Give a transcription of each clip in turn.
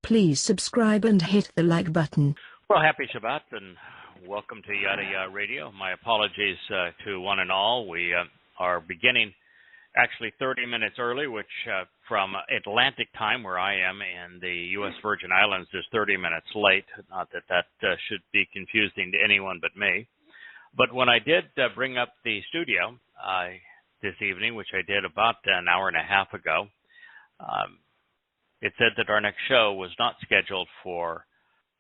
Please subscribe and hit the like button. Well, happy Shabbat and welcome to Yada Yahweh Radio. My apologies to one and all. We are beginning actually 30 minutes early, which from Atlantic time, where I am in the U.S. Virgin Islands, is 30 minutes late. Not that that should be confusing to anyone but me. But when I did bring up the studio this evening, which I did about an hour and a half ago, it said that our next show was not scheduled for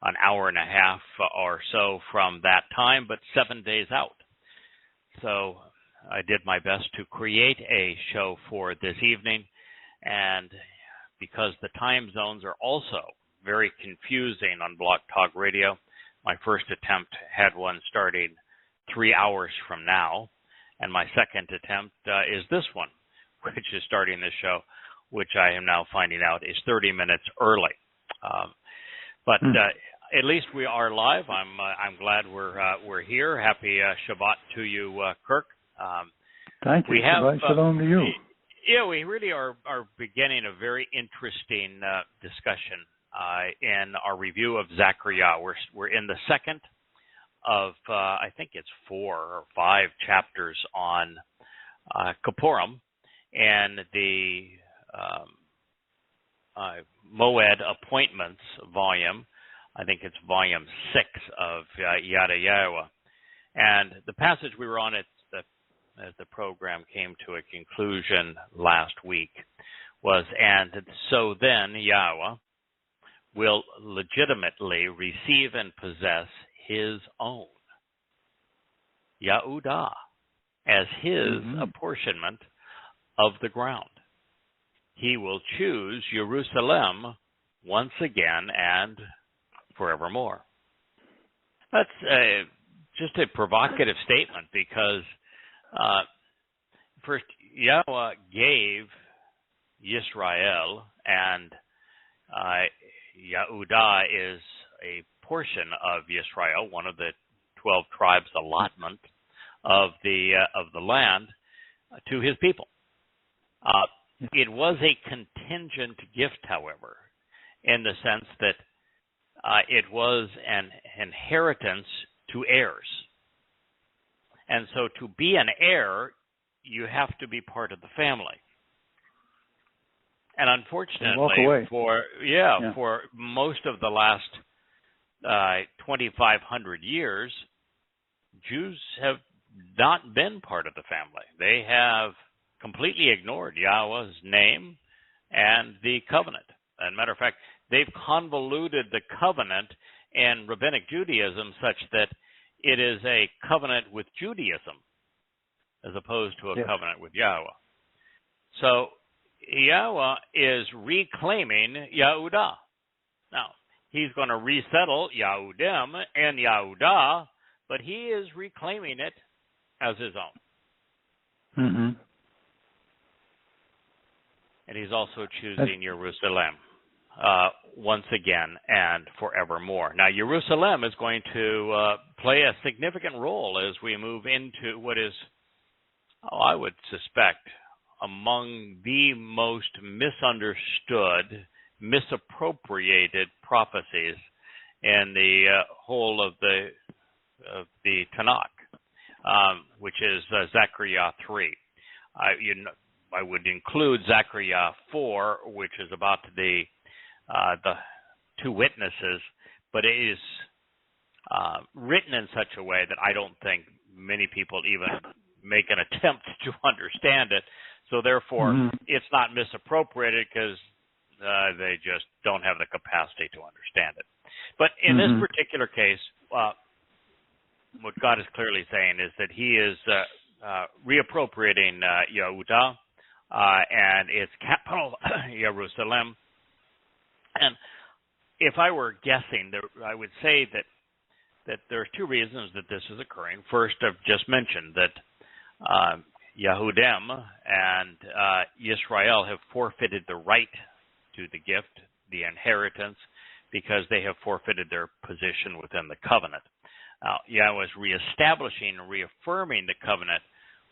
an hour and a half or so from that time, but 7 days out. So I did my best to create a show for this evening, and because the time zones are also very confusing on Blog Talk Radio, my first attempt had one starting 3 hours from now, and my second attempt is this one, which is starting this show, which I am now finding out is 30 minutes early. But at least we are live. I'm glad we're here. Happy Shabbat to you, Kirk. Thank you. Shabbat shalom to you. Yeah, we really are beginning a very interesting discussion in our review of Zechariah. We're in the second of I think it's 4 or 5 chapters on Kippurim and the Moed Appointments volume. I think it's volume 6 of Yada Yahweh. And the passage we were on as the program came to a conclusion last week was, and so then Yahweh will legitimately receive and possess his own, Yahudah, as his apportionment of the ground. He will choose Jerusalem once again and forevermore. That's just a provocative statement because first, Yahweh gave Yisrael, and Yahudah is a portion of Yisrael, one of the 12 tribes allotment of the land, to his people. It was a contingent gift, however, in the sense that it was an inheritance to heirs. And so to be an heir, you have to be part of the family. And unfortunately, for most of the last 2,500 years, Jews have not been part of the family. They have completely ignored Yahweh's name and the covenant. As a matter of fact, they've convoluted the covenant in Rabbinic Judaism such that it is a covenant with Judaism as opposed to a covenant with Yahweh. So Yahweh is reclaiming Yahudah. Now, he's going to resettle Yahudim and Yahudah, but he is reclaiming it as his own. And he's also choosing Jerusalem once again and forevermore. Now, Jerusalem is going to play a significant role as we move into what is, I would suspect, among the most misunderstood, misappropriated prophecies in the whole of the Tanakh, which is Zechariah 3. I would include Zechariah 4, which is about the 2 witnesses, but it is written in such a way that I don't think many people even make an attempt to understand it. So therefore, it's not misappropriated because they just don't have the capacity to understand it. But in this particular case, what God is clearly saying is that he is reappropriating Yahudah and its capital, Jerusalem. And if I were guessing, I would say that there are 2 reasons that this is occurring. First, I've just mentioned that Yehudim and Yisrael have forfeited the right to the gift, the inheritance, because they have forfeited their position within the covenant. Yahweh is reestablishing and reaffirming the covenant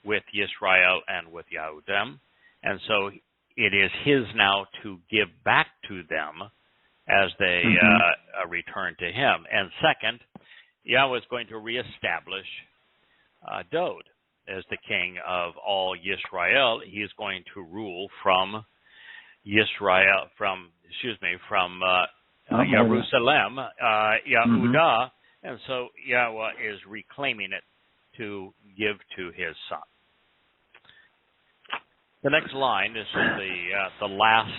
with Yisrael and with Yehudim, and so it is his now to give back to them as they return to him. And second, Yahweh is going to reestablish Dod as the king of all Yisrael. He is going to rule from Yisrael, from Jerusalem, Yehudah, and so Yahweh is reclaiming it to give to his son. The next line, this is the last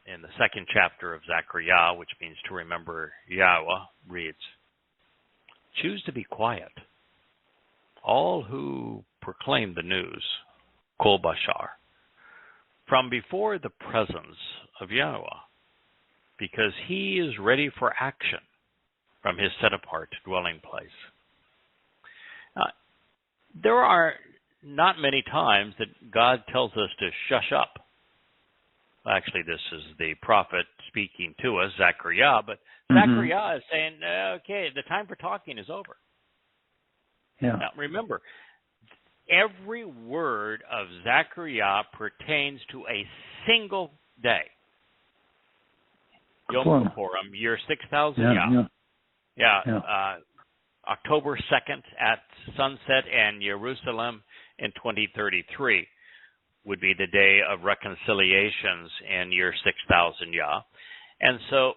in the second chapter of Zechariah, which means to remember Yahweh, reads, "Choose to be quiet, all who proclaim the news, Kol Bashar, from before the presence of Yahweh, because he is ready for action from his set-apart dwelling place." There are not many times that God tells us to shush up. Actually, this is the prophet speaking to us, Zechariah, but Zechariah is saying, okay, the time for talking is over. Yeah. Now, remember, every word of Zechariah pertains to a single day. Yom Kippurim, year 6,000 October 2nd at sunset, and Jerusalem in 2033 would be the day of reconciliations in year 6,000 Yah. And so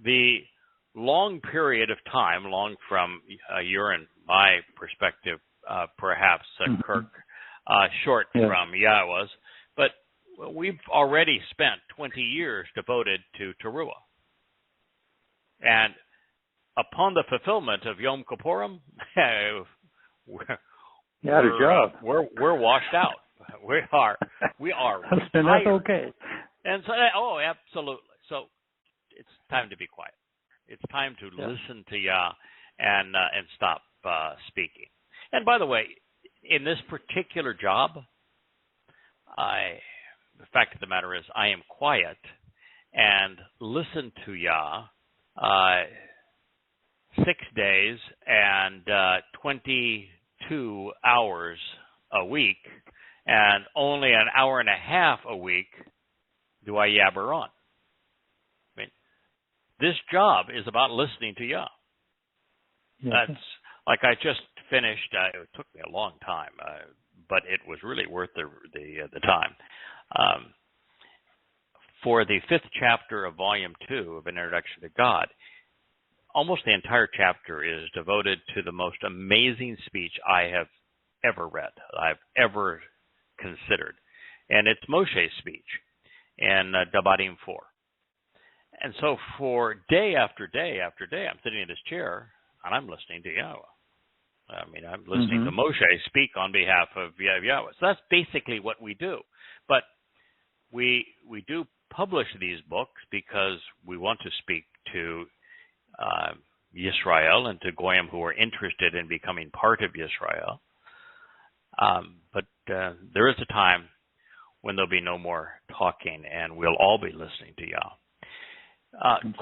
the long period of time, long from your and my perspective, perhaps, Kirk, short from Yahweh's, but we've already spent 20 years devoted to Towrah. And upon the fulfillment of Yom Kippurim, we're washed out. We are and that's okay. And so, absolutely. So it's time to be quiet. It's time to listen to Yah and stop speaking. And by the way, in this particular job, the fact of the matter is, I am quiet and listen to Yah 6 days and 22 hours a week, and only an hour and a half a week do I yabber on. I mean, this job is about listening to Yah. That's like I just finished. It took me a long time, but it was really worth the time. For the 5th chapter of Volume 2 of An Introduction to God, almost the entire chapter is devoted to the most amazing speech I have ever read, I've ever considered. And it's Moshe's speech in Devarim 4. And so for day after day after day, I'm sitting in this chair and I'm listening to Yahweh. I mean, I'm listening to Moshe speak on behalf of Yahweh. So that's basically what we do. But we do publish these books because we want to speak to Yisrael and to Goyim who are interested in becoming part of Yisrael. But there is a time when there'll be no more talking and we'll all be listening to Yah.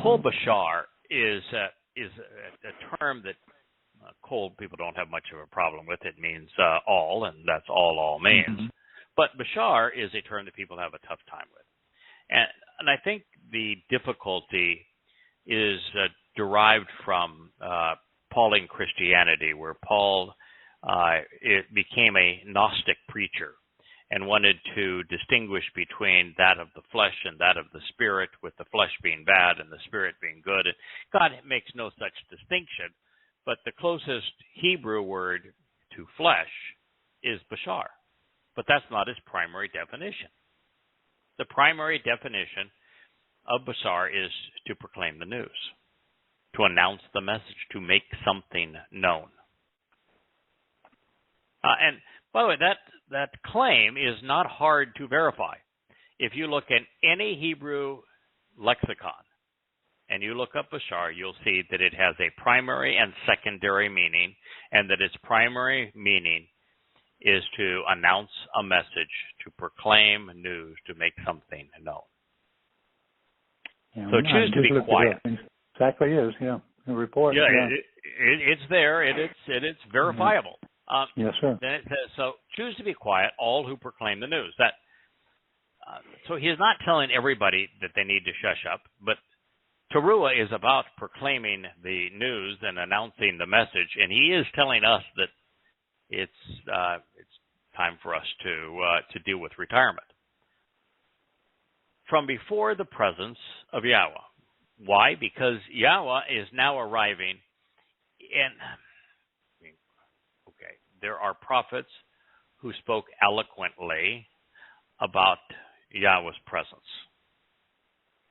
Kol Bashar is a term that Kol people don't have much of a problem with. It means all, and that's all means. But Bashar is a term that people have a tough time with. And I think the difficulty is derived from Pauline Christianity, where Paul it became a Gnostic preacher and wanted to distinguish between that of the flesh and that of the spirit, with the flesh being bad and the spirit being good. And God makes no such distinction, but the closest Hebrew word to flesh is Bashar. But that's not his primary definition. The primary definition of Bashar is to proclaim the news, to announce the message, to make something known. And by the way, that claim is not hard to verify. If you look at any Hebrew lexicon and you look up Bashar, you'll see that it has a primary and secondary meaning, and that its primary meaning is to announce a message, to proclaim news, to make something known. Yeah, so choose to be quiet. Exactly is, a report. It's there. It's verifiable. Yes, sir. Then it says, so choose to be quiet, all who proclaim the news. That So he is not telling everybody that they need to shush up, but Towrah is about proclaiming the news and announcing the message, and he is telling us that it's time for us to deal with retirement. From before the presence of Yahweh. Why? Because Yahweh is now arriving, and there are prophets who spoke eloquently about Yahweh's presence.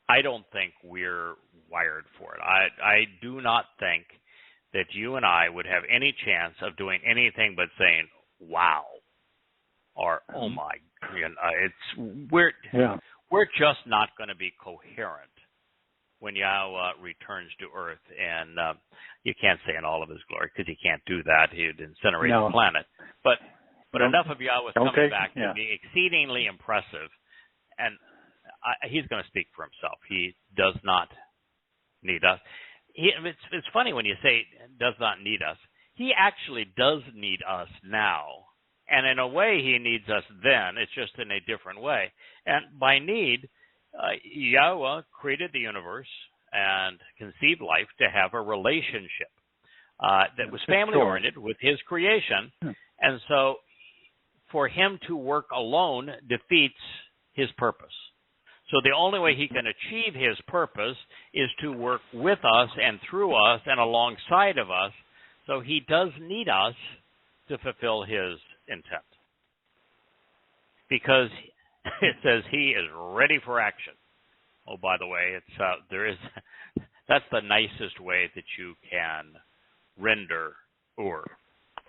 I don't think we're wired for it. I do not think that you and I would have any chance of doing anything but saying, wow, or oh my, we're just not going to be coherent when Yahweh returns to earth, and you can't say in all of his glory because he can't do that. He'd incinerate the planet. But enough of Yahweh coming back to be exceedingly impressive, and he's going to speak for himself. He does not need us. It's funny when you say does not need us. He actually does need us now. And in a way, he needs us then. It's just in a different way. And by need, Yahweh created the universe and conceived life to have a relationship that was family-oriented with his creation. And so for him to work alone defeats his purpose. So the only way he can achieve his purpose is to work with us and through us and alongside of us. So he does need us to fulfill his intent. Because it says he is ready for action. Oh, by the way, that's the nicest way that you can render Ur.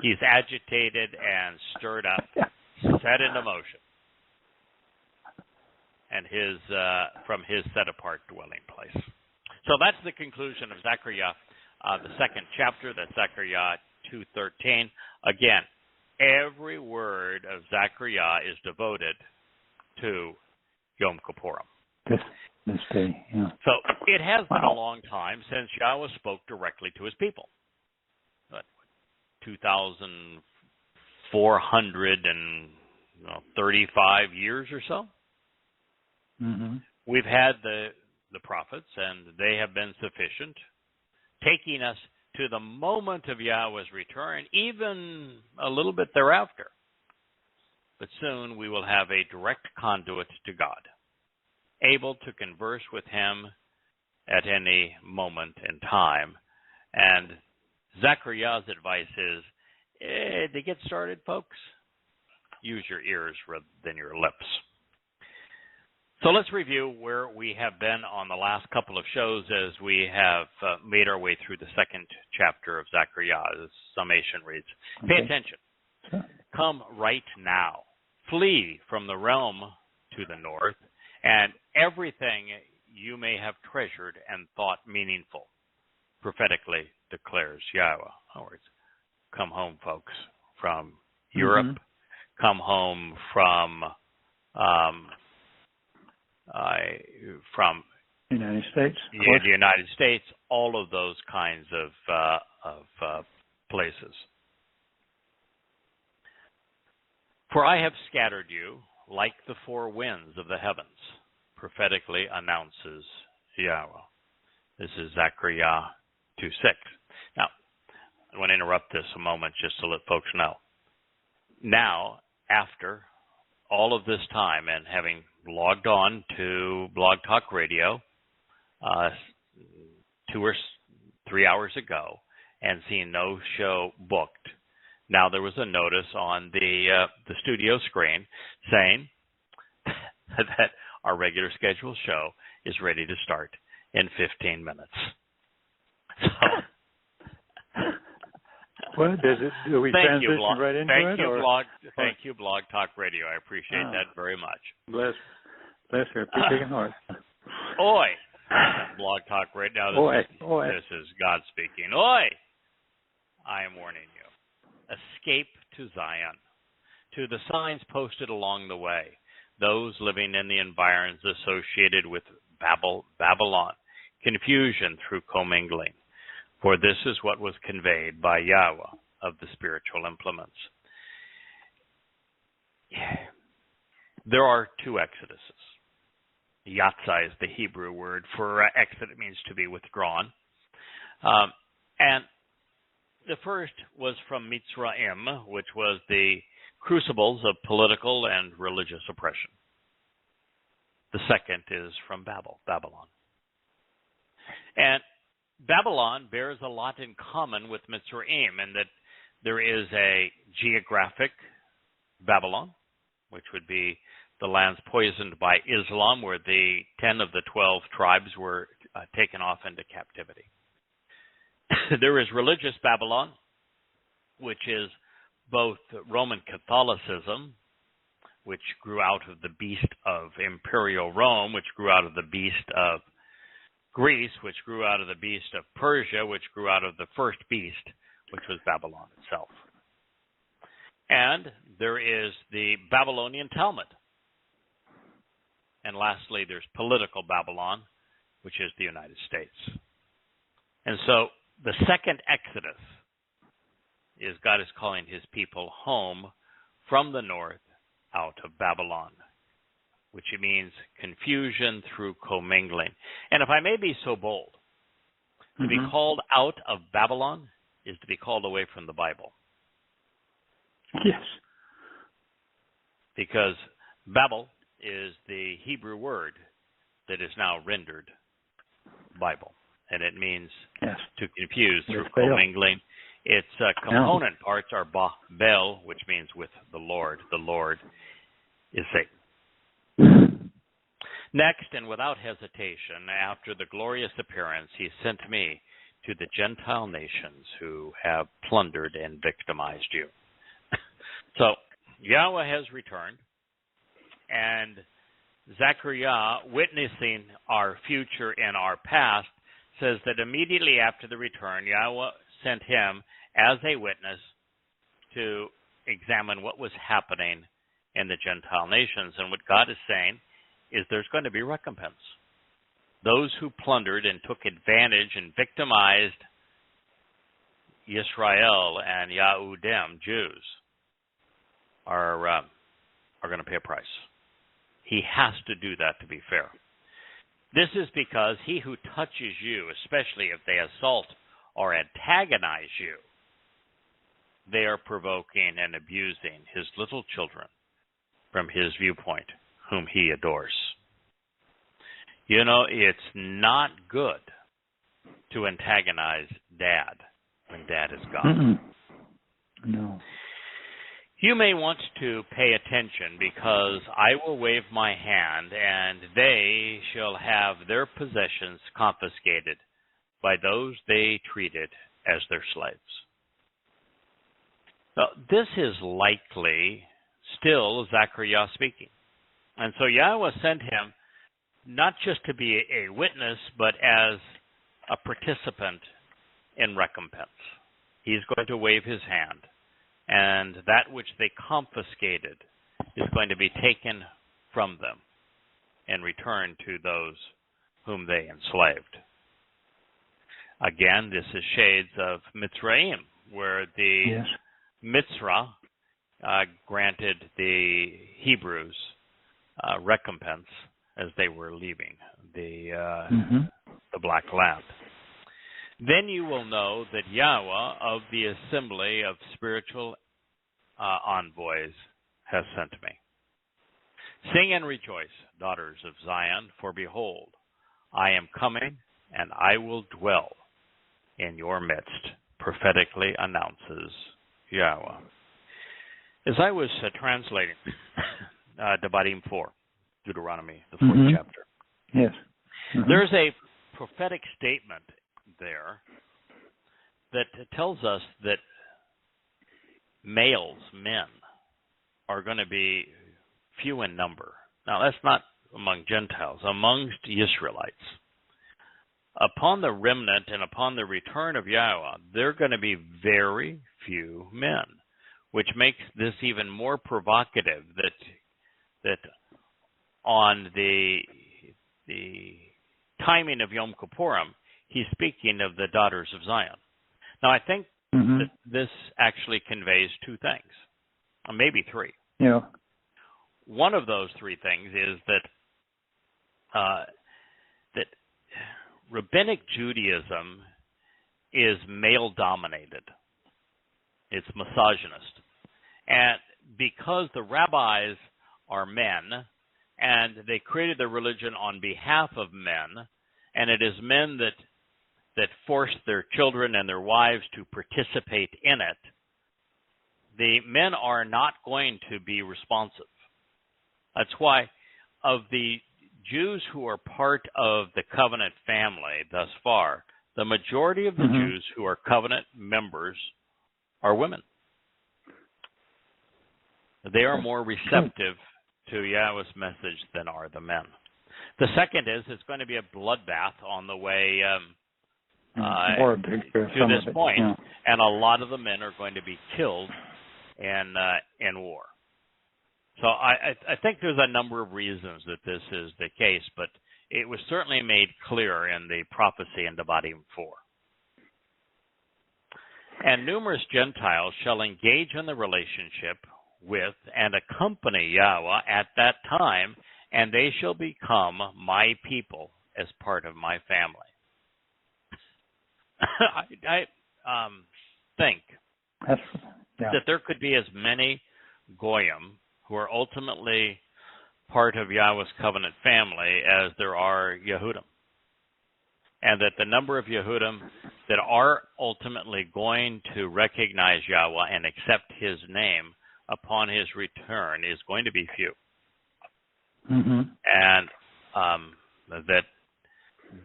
He's agitated and stirred up, set into motion. And from his set-apart dwelling place. So that's the conclusion of Zechariah, the second chapter. That's Zechariah 2:13. Again, every word of Zechariah is devoted to Yom Kippurim. This day, yeah. So it has been a long time since Yahweh spoke directly to his people. 2,435 years or so. Mm-hmm. We've had the prophets, and they have been sufficient, taking us to the moment of Yahweh's return, even a little bit thereafter. But soon we will have a direct conduit to God, able to converse with him at any moment in time. And Zechariah's advice is, to get started, folks, use your ears rather than your lips. So let's review where we have been on the last couple of shows as we have made our way through the second chapter of Zechariah. The summation reads, pay attention. Sure. Come right now. Flee from the realm to the north, and everything you may have treasured and thought meaningful, prophetically declares Yahweh. In other words, come home, folks, from Europe. Come home from United States, the United States, all of those kinds of places. For I have scattered you like the four winds of the heavens, prophetically announces Yahweh. This is Zechariah 2:6. Now, I want to interrupt this a moment just to let folks know. Now, after all of this time and having logged on to Blog Talk Radio 2 or 3 hours ago and seen no show booked, now there was a notice on the studio screen saying that our regular scheduled show is ready to start in 15 minutes. So, what does it? Do we transition right into it? Thank you, Blog Talk Radio. I appreciate that very much. Bless her. Keep taking heart. Oi, Blog Talk Radio. This is God speaking. Oi, I am warning you. Escape to Zion, to the signs posted along the way, those living in the environs associated with Babylon, confusion through commingling. For this is what was conveyed by Yahweh of the spiritual implements. There are two exoduses. Yatsa is the Hebrew word for exit. It means to be withdrawn. And the first was from Mitzrayim, which was the crucibles of political and religious oppression. The second is from Babylon. And Babylon bears a lot in common with Mitzrayim in that there is a geographic Babylon, which would be the lands poisoned by Islam, where the 10 of the 12 tribes were taken off into captivity. There is religious Babylon, which is both Roman Catholicism, which grew out of the beast of Imperial Rome, which grew out of the beast of Greece, which grew out of the beast of Persia, which grew out of the first beast, which was Babylon itself. And there is the Babylonian Talmud. And lastly, there's political Babylon, which is the United States. And so the second Exodus is God is calling his people home from the north out of Babylon, which means confusion through commingling. And if I may be so bold, to be called out of Babylon is to be called away from the Bible. Yes. Because Babel is the Hebrew word that is now rendered Bible. And it means to confuse through commingling. Its component parts are Bel, which means with the Lord. The Lord is Satan. Next, and without hesitation, after the glorious appearance, he sent me to the Gentile nations who have plundered and victimized you. So, Yahweh has returned, and Zechariah, witnessing our future and our past, says that immediately after the return, Yahweh sent him as a witness to examine what was happening in the Gentile nations. And what God is saying is there's going to be recompense. Those who plundered and took advantage and victimized Yisrael and Yahudim, Jews, are going to pay a price. He has to do that to be fair. This is because he who touches you, especially if they assault or antagonize you, they are provoking and abusing his little children from his viewpoint, whom he adores. You know, it's not good to antagonize Dad when Dad is gone. No. You may want to pay attention, because I will wave my hand, and they shall have their possessions confiscated by those they treated as their slaves. Now, this is likely still Zechariah speaking. And so Yahweh sent him not just to be a witness, but as a participant in recompense. He's going to wave his hand, and that which they confiscated is going to be taken from them and returned to those whom they enslaved. Again, this is shades of Mitzrayim, where the Mitzrah granted the Hebrews recompense as they were leaving the Black Land. Then you will know that Yahweh of the assembly of spiritual envoys has sent me. Sing and rejoice, daughters of Zion, for behold, I am coming, and I will dwell in your midst, prophetically announces Yahweh. As I was translating Devarim 4, Deuteronomy, the 4th chapter, there's a prophetic statement there that tells us that males, men, are going to be few in number. Now, that's not among Gentiles, amongst Israelites. Upon the remnant and upon the return of Yahweh, there are going to be very few men, which makes this even more provocative that on the timing of Yom Kippurim, he's speaking of the daughters of Zion. Now, I think that this actually conveys two things, or maybe three. Yeah. one of those three things is that rabbinic Judaism is male-dominated. It's misogynist. And because the rabbis are men, and they created the religion on behalf of men, and it is men that force their children and their wives to participate in it, the men are not going to be responsive. That's why of the Jews who are part of the covenant family thus far, the majority of the Jews who are covenant members are women. They are more receptive to Yahweh's message than are the men. The second is it's going to be a bloodbath on the way to this point, and a lot of the men are going to be killed in war. So I think there's a number of reasons that this is the case, but it was certainly made clear in the prophecy in Devarim 4. And numerous Gentiles shall engage in the relationship with and accompany Yahweh at that time, and they shall become my people as part of my family. I think that there could be as many Goyim who are ultimately part of Yahweh's covenant family as there are Yehudim. And that the number of Yehudim that are ultimately going to recognize Yahweh and accept his name upon his return is going to be few. And that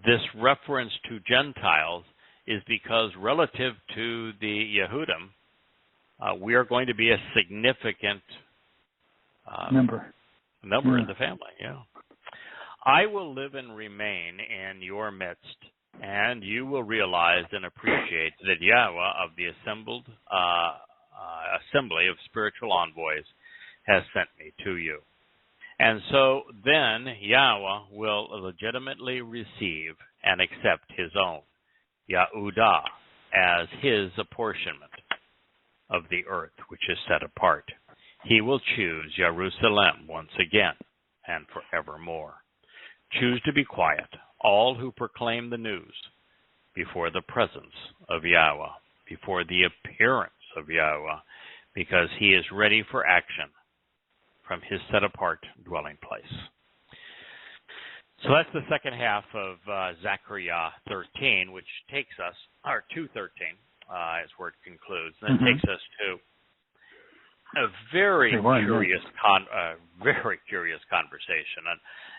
this reference to Gentiles is because relative to the Yehudim, we are going to be a significant number in the family. Yeah. I will live and remain in your midst, and you will realize and appreciate that Yahweh of the assembled assembly of spiritual envoys has sent me to you. And so then Yahweh will legitimately receive and accept his own, Yahudah, as his apportionment of the earth, which is set apart. He will choose Jerusalem once again and forevermore. Choose to be quiet, all who proclaim the news, before the presence of Yahweh, before the appearance of Yahweh, because he is ready for action from his set-apart dwelling place. So that's the second half of Zechariah 13, which takes us, or 2:13, is where it concludes. And it takes us to a very curious conversation,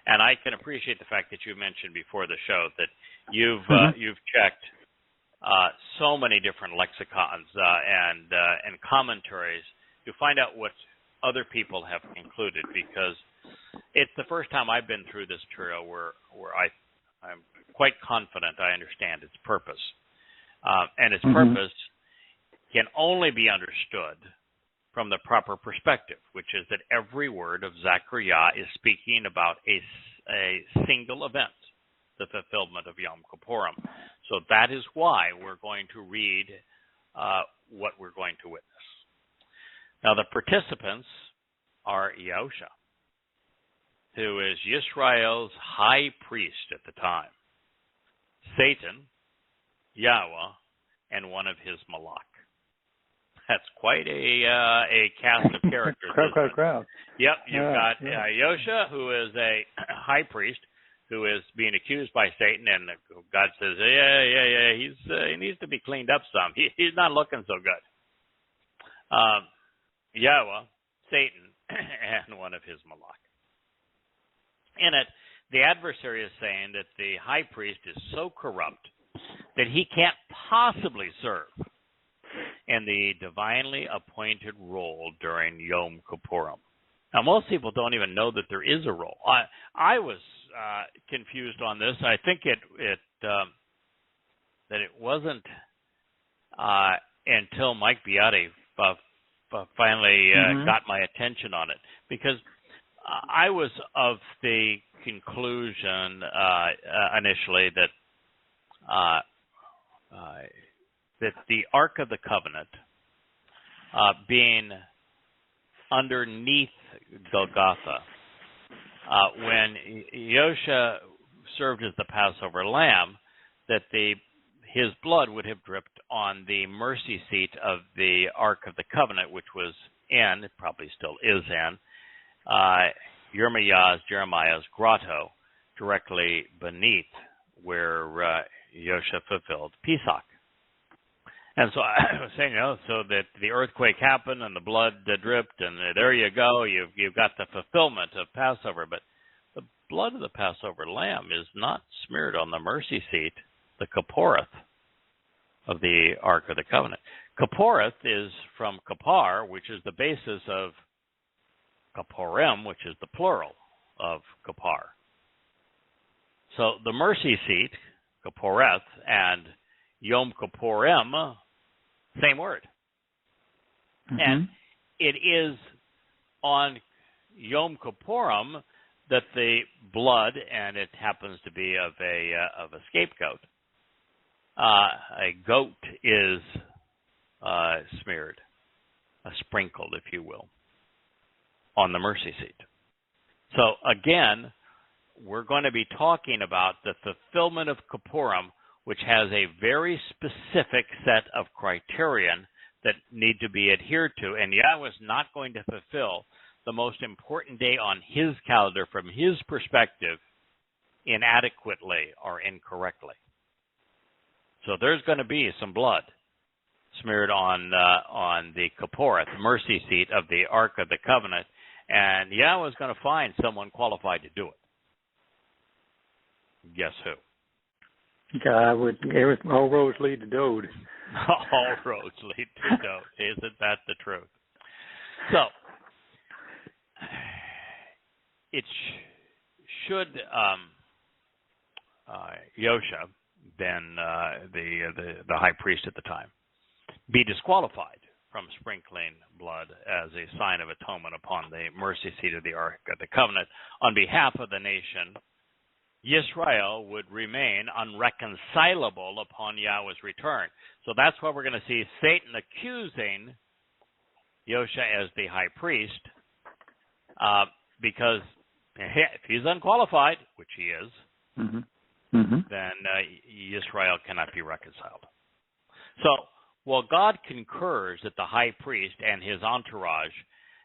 and I can appreciate the fact that you mentioned before the show that you've checked so many different lexicons and commentaries to find out what other people have concluded, because it's the first time I've been through this material where I'm quite confident I understand its purpose, and its purpose can only be understood from the proper perspective, which is that every word of Zechariah is speaking about a single event, the fulfillment of Yom Kippurim. So that is why we're going to read what we're going to witness. Now, the participants are Yahusha, who is Yisrael's high priest at the time, Satan, Yahweh, and one of his malach. That's quite a cast of characters. Crowd. Yep, you've got Yahusha, who is a high priest, who is being accused by Satan, and God says, he needs to be cleaned up some. He's not looking so good. Yahweh, Satan, and one of his malach. In it, the adversary is saying that the high priest is so corrupt that he can't possibly serve in the divinely appointed role during Yom Kippurim. Now, most people don't even know that there is a role. I was confused on this. I think that it wasn't until Mike Beati finally got my attention on it, because I was of the conclusion initially that that the Ark of the Covenant being underneath Golgotha. When Yahusha served as the Passover lamb, that his blood would have dripped on the mercy seat of the Ark of the Covenant, which was it probably still is in, Jeremiah's grotto, directly beneath where Yahusha fulfilled Pesach. And so I was saying, so that the earthquake happened and the blood dripped, and there you go, you've got the fulfillment of Passover. But the blood of the Passover lamb is not smeared on the mercy seat, the Kapporeth of the Ark of the Covenant. Kapporeth is from kapar, which is the basis of Kapporim, which is the plural of kapar. So the mercy seat, Kapporeth, and Yom Kippurim, same word. Mm-hmm. And it is on Yom Kippurim that the blood, and it happens to be of a scapegoat, a goat is smeared, sprinkled, if you will, on the mercy seat. So again, we're going to be talking about the fulfillment of Kippurim, which has a very specific set of criterion that need to be adhered to. And Yahweh is not going to fulfill the most important day on his calendar from his perspective inadequately or incorrectly. So there's going to be some blood smeared on the Kapporeth, mercy seat of the Ark of the Covenant, and Yahweh is going to find someone qualified to do it. Guess who? All roads lead to Dode. All roads lead to Dode. Isn't that the truth? So, it should Yahusha, then the high priest at the time, be disqualified from sprinkling blood as a sign of atonement upon the mercy seat of the Ark of the Covenant on behalf of the nation, Yisrael would remain unreconcilable upon Yahweh's return. So that's why we're going to see Satan accusing Yahusha as the high priest, because if he's unqualified, which he is, then Yisrael cannot be reconciled. So while God concurs that the high priest and his entourage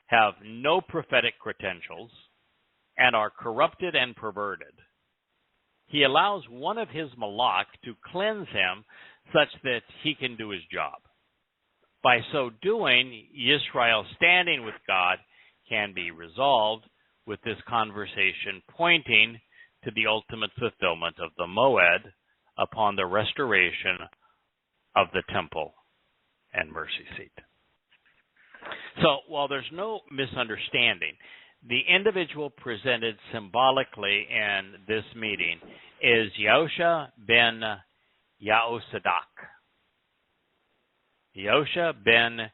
have no prophetic credentials and are corrupted and perverted, he allows one of his malach to cleanse him such that he can do his job. By so doing, Yisrael's standing with God can be resolved, with this conversation pointing to the ultimate fulfillment of the Moed upon the restoration of the temple and mercy seat. So while there's no misunderstanding, the individual presented symbolically in this meeting is Yahusha ben Yahusadak. Yahusha ben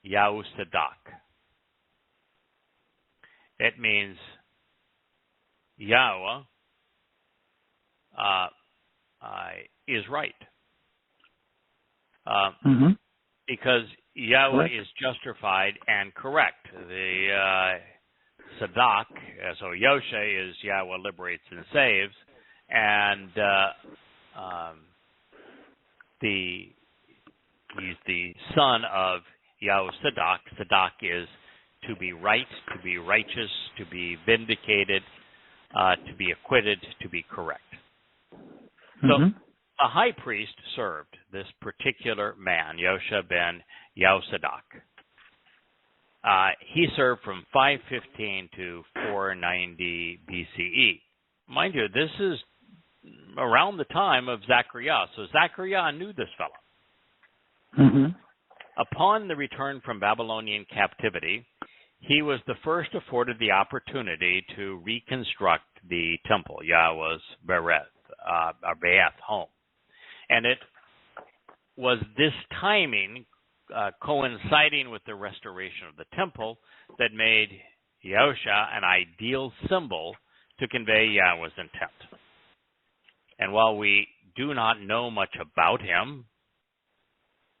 Yahusadak. It means Yahweh is right. Because Yahweh is justified and correct. The Sadak, so Yahusha is Yahweh liberates and saves, and he's the son of Yahusadak. Sadak is to be right, to be righteous, to be vindicated, to be acquitted, to be correct. So a high priest served this particular man, Yahusha ben Yahusadak. He served from 515 to 490 BCE. Mind you, this is around the time of Zechariah. So Zechariah knew this fellow. Upon the return from Babylonian captivity, he was the first afforded the opportunity to reconstruct the temple, Yahweh's Be'eth home. And it was this timing coinciding with the restoration of the temple that made Yahusha an ideal symbol to convey Yahweh's intent. And while we do not know much about him,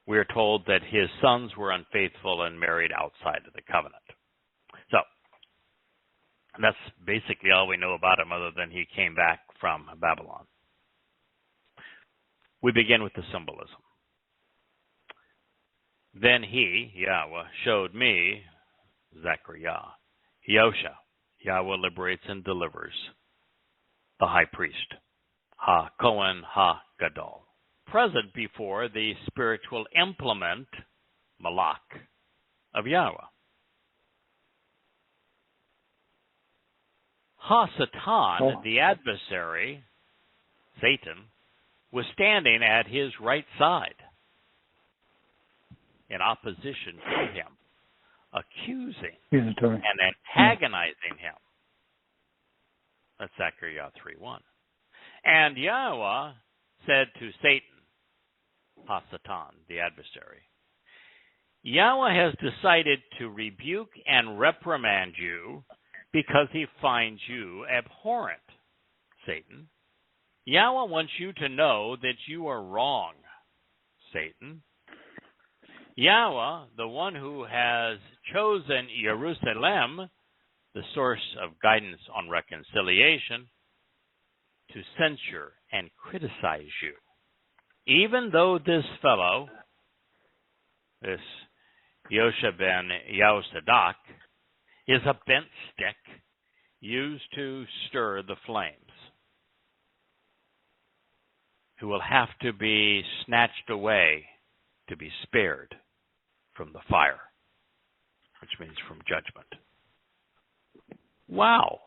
we are told that his sons were unfaithful and married outside of the covenant. And that's basically all we know about him other than he came back from Babylon. We begin with the symbolism. Then he, Yahweh, showed me, Zechariah, Yosha, Yahweh liberates and delivers, the high priest, Ha-Kohen Ha-Gadol, present before the spiritual implement, Malach, of Yahweh. Ha-Satan, the adversary, Satan, was standing at his right side in opposition to him, accusing and antagonizing him. That's Zechariah 3:1. And Yahweh said to Satan, Ha-Satan, the adversary, Yahweh has decided to rebuke and reprimand you because he finds you abhorrent, Satan. Yahweh wants you to know that you are wrong, Satan. Yahweh, the one who has chosen Jerusalem, the source of guidance on reconciliation, to censure and criticize you. Even though this fellow, this Yosha ben Yahusadak, is a bent stick used to stir the flames, who will have to be snatched away to be spared from the fire, which means from judgment. Wow.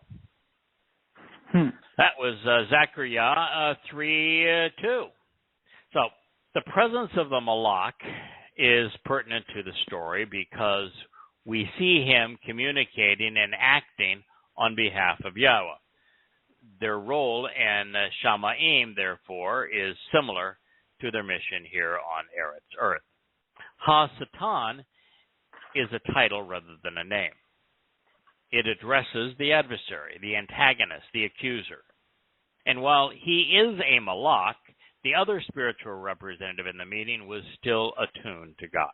That was Zechariah 3:2. So the presence of the Malach is pertinent to the story because we see him communicating and acting on behalf of Yahweh. Their role in Shamaim, therefore, is similar to their mission here on Eretz earth. Ha-Satan is a title rather than a name. It addresses the adversary, the antagonist, the accuser. And while he is a Malach, the other spiritual representative in the meeting was still attuned to God.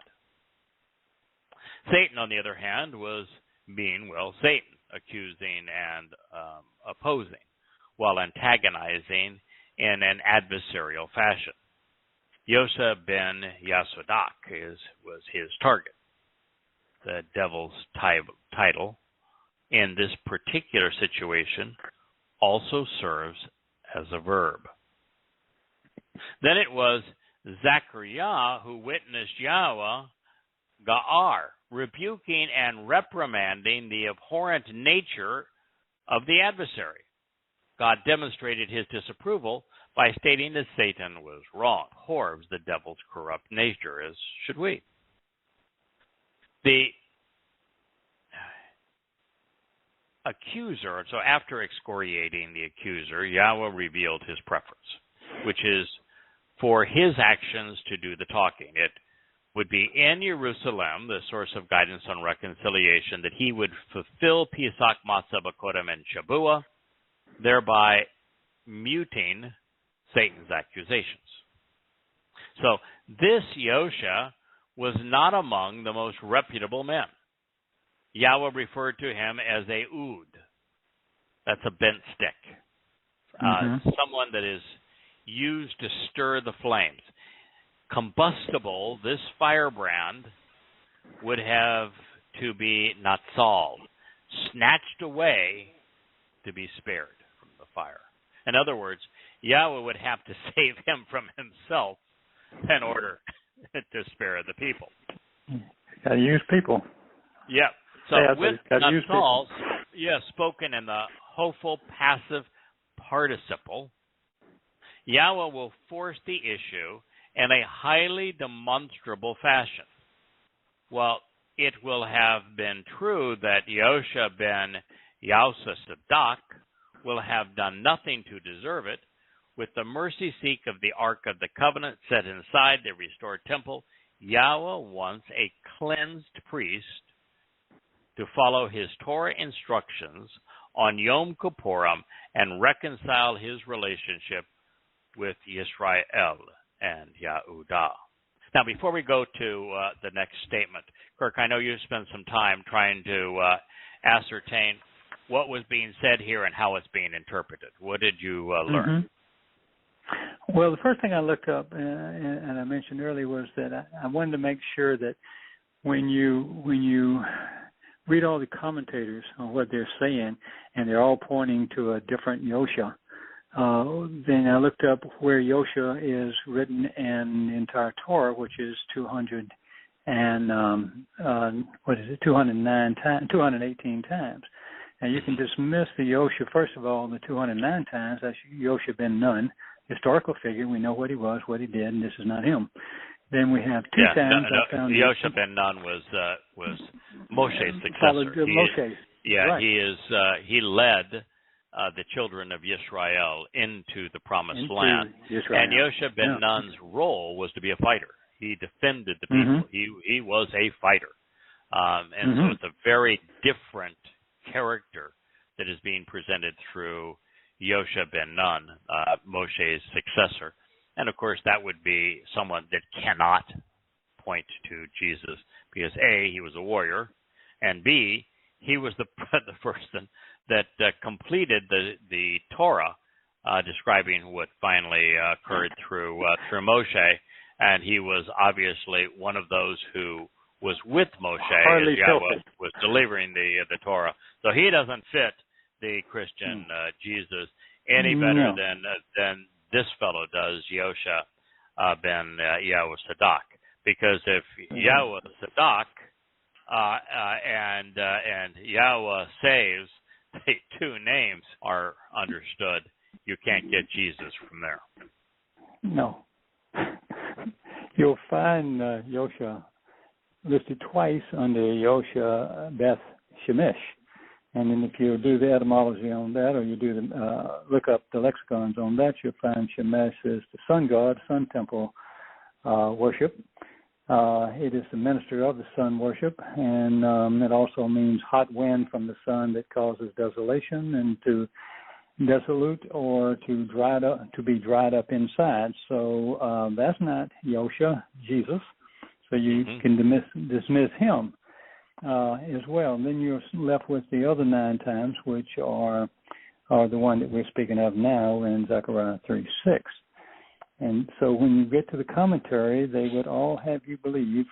Satan, on the other hand, was being, Satan, accusing and opposing, while antagonizing in an adversarial fashion. Yosha ben Yahusadak was his target. The devil's title in this particular situation also serves as a verb. Then it was Zechariah who witnessed Yahweh Ga'ar, rebuking and reprimanding the abhorrent nature of the adversary. God demonstrated his disapproval by stating that Satan was wrong, abhors the devil's corrupt nature, as should we. The accuser, so after excoriating the accuser, Yahweh revealed his preference, which is for his actions to do the talking. It would be in Jerusalem, the source of guidance on reconciliation, that he would fulfill Pesach, Matzah, Bakodim, and Shabuah, thereby muting Satan's accusations. So this Yosha was not among the most reputable men. Yahweh referred to him as a oud. That's a bent stick. Someone that is used to stir the flames. Combustible, this firebrand would have to be natsal, snatched away to be spared from the fire. In other words, Yahweh would have to save him from himself in order to spare the people. Got to use people. Yeah. So with natsal, spoken in the hopeful passive participle, Yahweh will force the issue in a highly demonstrable fashion. Well, it will have been true that Yosha ben Yahusadak will have done nothing to deserve it. With the mercy seat of the Ark of the Covenant set inside the restored temple, Yahweh wants a cleansed priest to follow his Torah instructions on Yom Kippurim and reconcile his relationship with Yisrael and Yehudah. Now, before we go to the next statement, Kirk, I know you spent some time trying to ascertain what was being said here and how it's being interpreted. What did you learn? Well, the first thing I looked up, and I mentioned earlier, was that I wanted to make sure that when you read all the commentators on what they're saying, and they're all pointing to a different Yosha, then I looked up where Yosha is written in the entire Torah, which is 218 times. And you can dismiss the Yosha, first of all, the 209 times. That's Yosha ben Nun, historical figure. We know what he was, what he did, and this is not him. Then we have two times I found Yosha ben Nun was Moshe's successor. Moshe. Right. He led the children of Israel into the promised land. Israel. And Yosha ben Nun's role was to be a fighter. He defended the people. He was a fighter. And so it's a very different character that is being presented through Yosha ben Nun, Moshe's successor. And, of course, that would be someone that cannot point to Jesus because, A, he was a warrior, and, B, he was the person that completed the Torah, describing what finally occurred through Moshe, and he was obviously one of those who was with Moshe as Yahweh was delivering the Torah. So he doesn't fit the Christian Jesus any better than this fellow does, Yosha ben Yahweh Sadak. Because if Yahweh Sadak and Yahweh saves, the two names are understood. You can't get Jesus from there. No. You'll find Yosha listed twice under Yosha Beth Shemesh. And then if you do the etymology on that, or you do look up the lexicons on that, you'll find Shemesh is the sun god, sun temple worship. It is the minister of the sun worship, and it also means hot wind from the sun that causes desolation and to desolate or to be dried up inside. So that's not Yosha, Jesus. So you can dismiss him as well. And then you're left with the other 9 times, which are the one that we're speaking of now in Zechariah 3:6. And so when you get to the commentary, they would all have you believe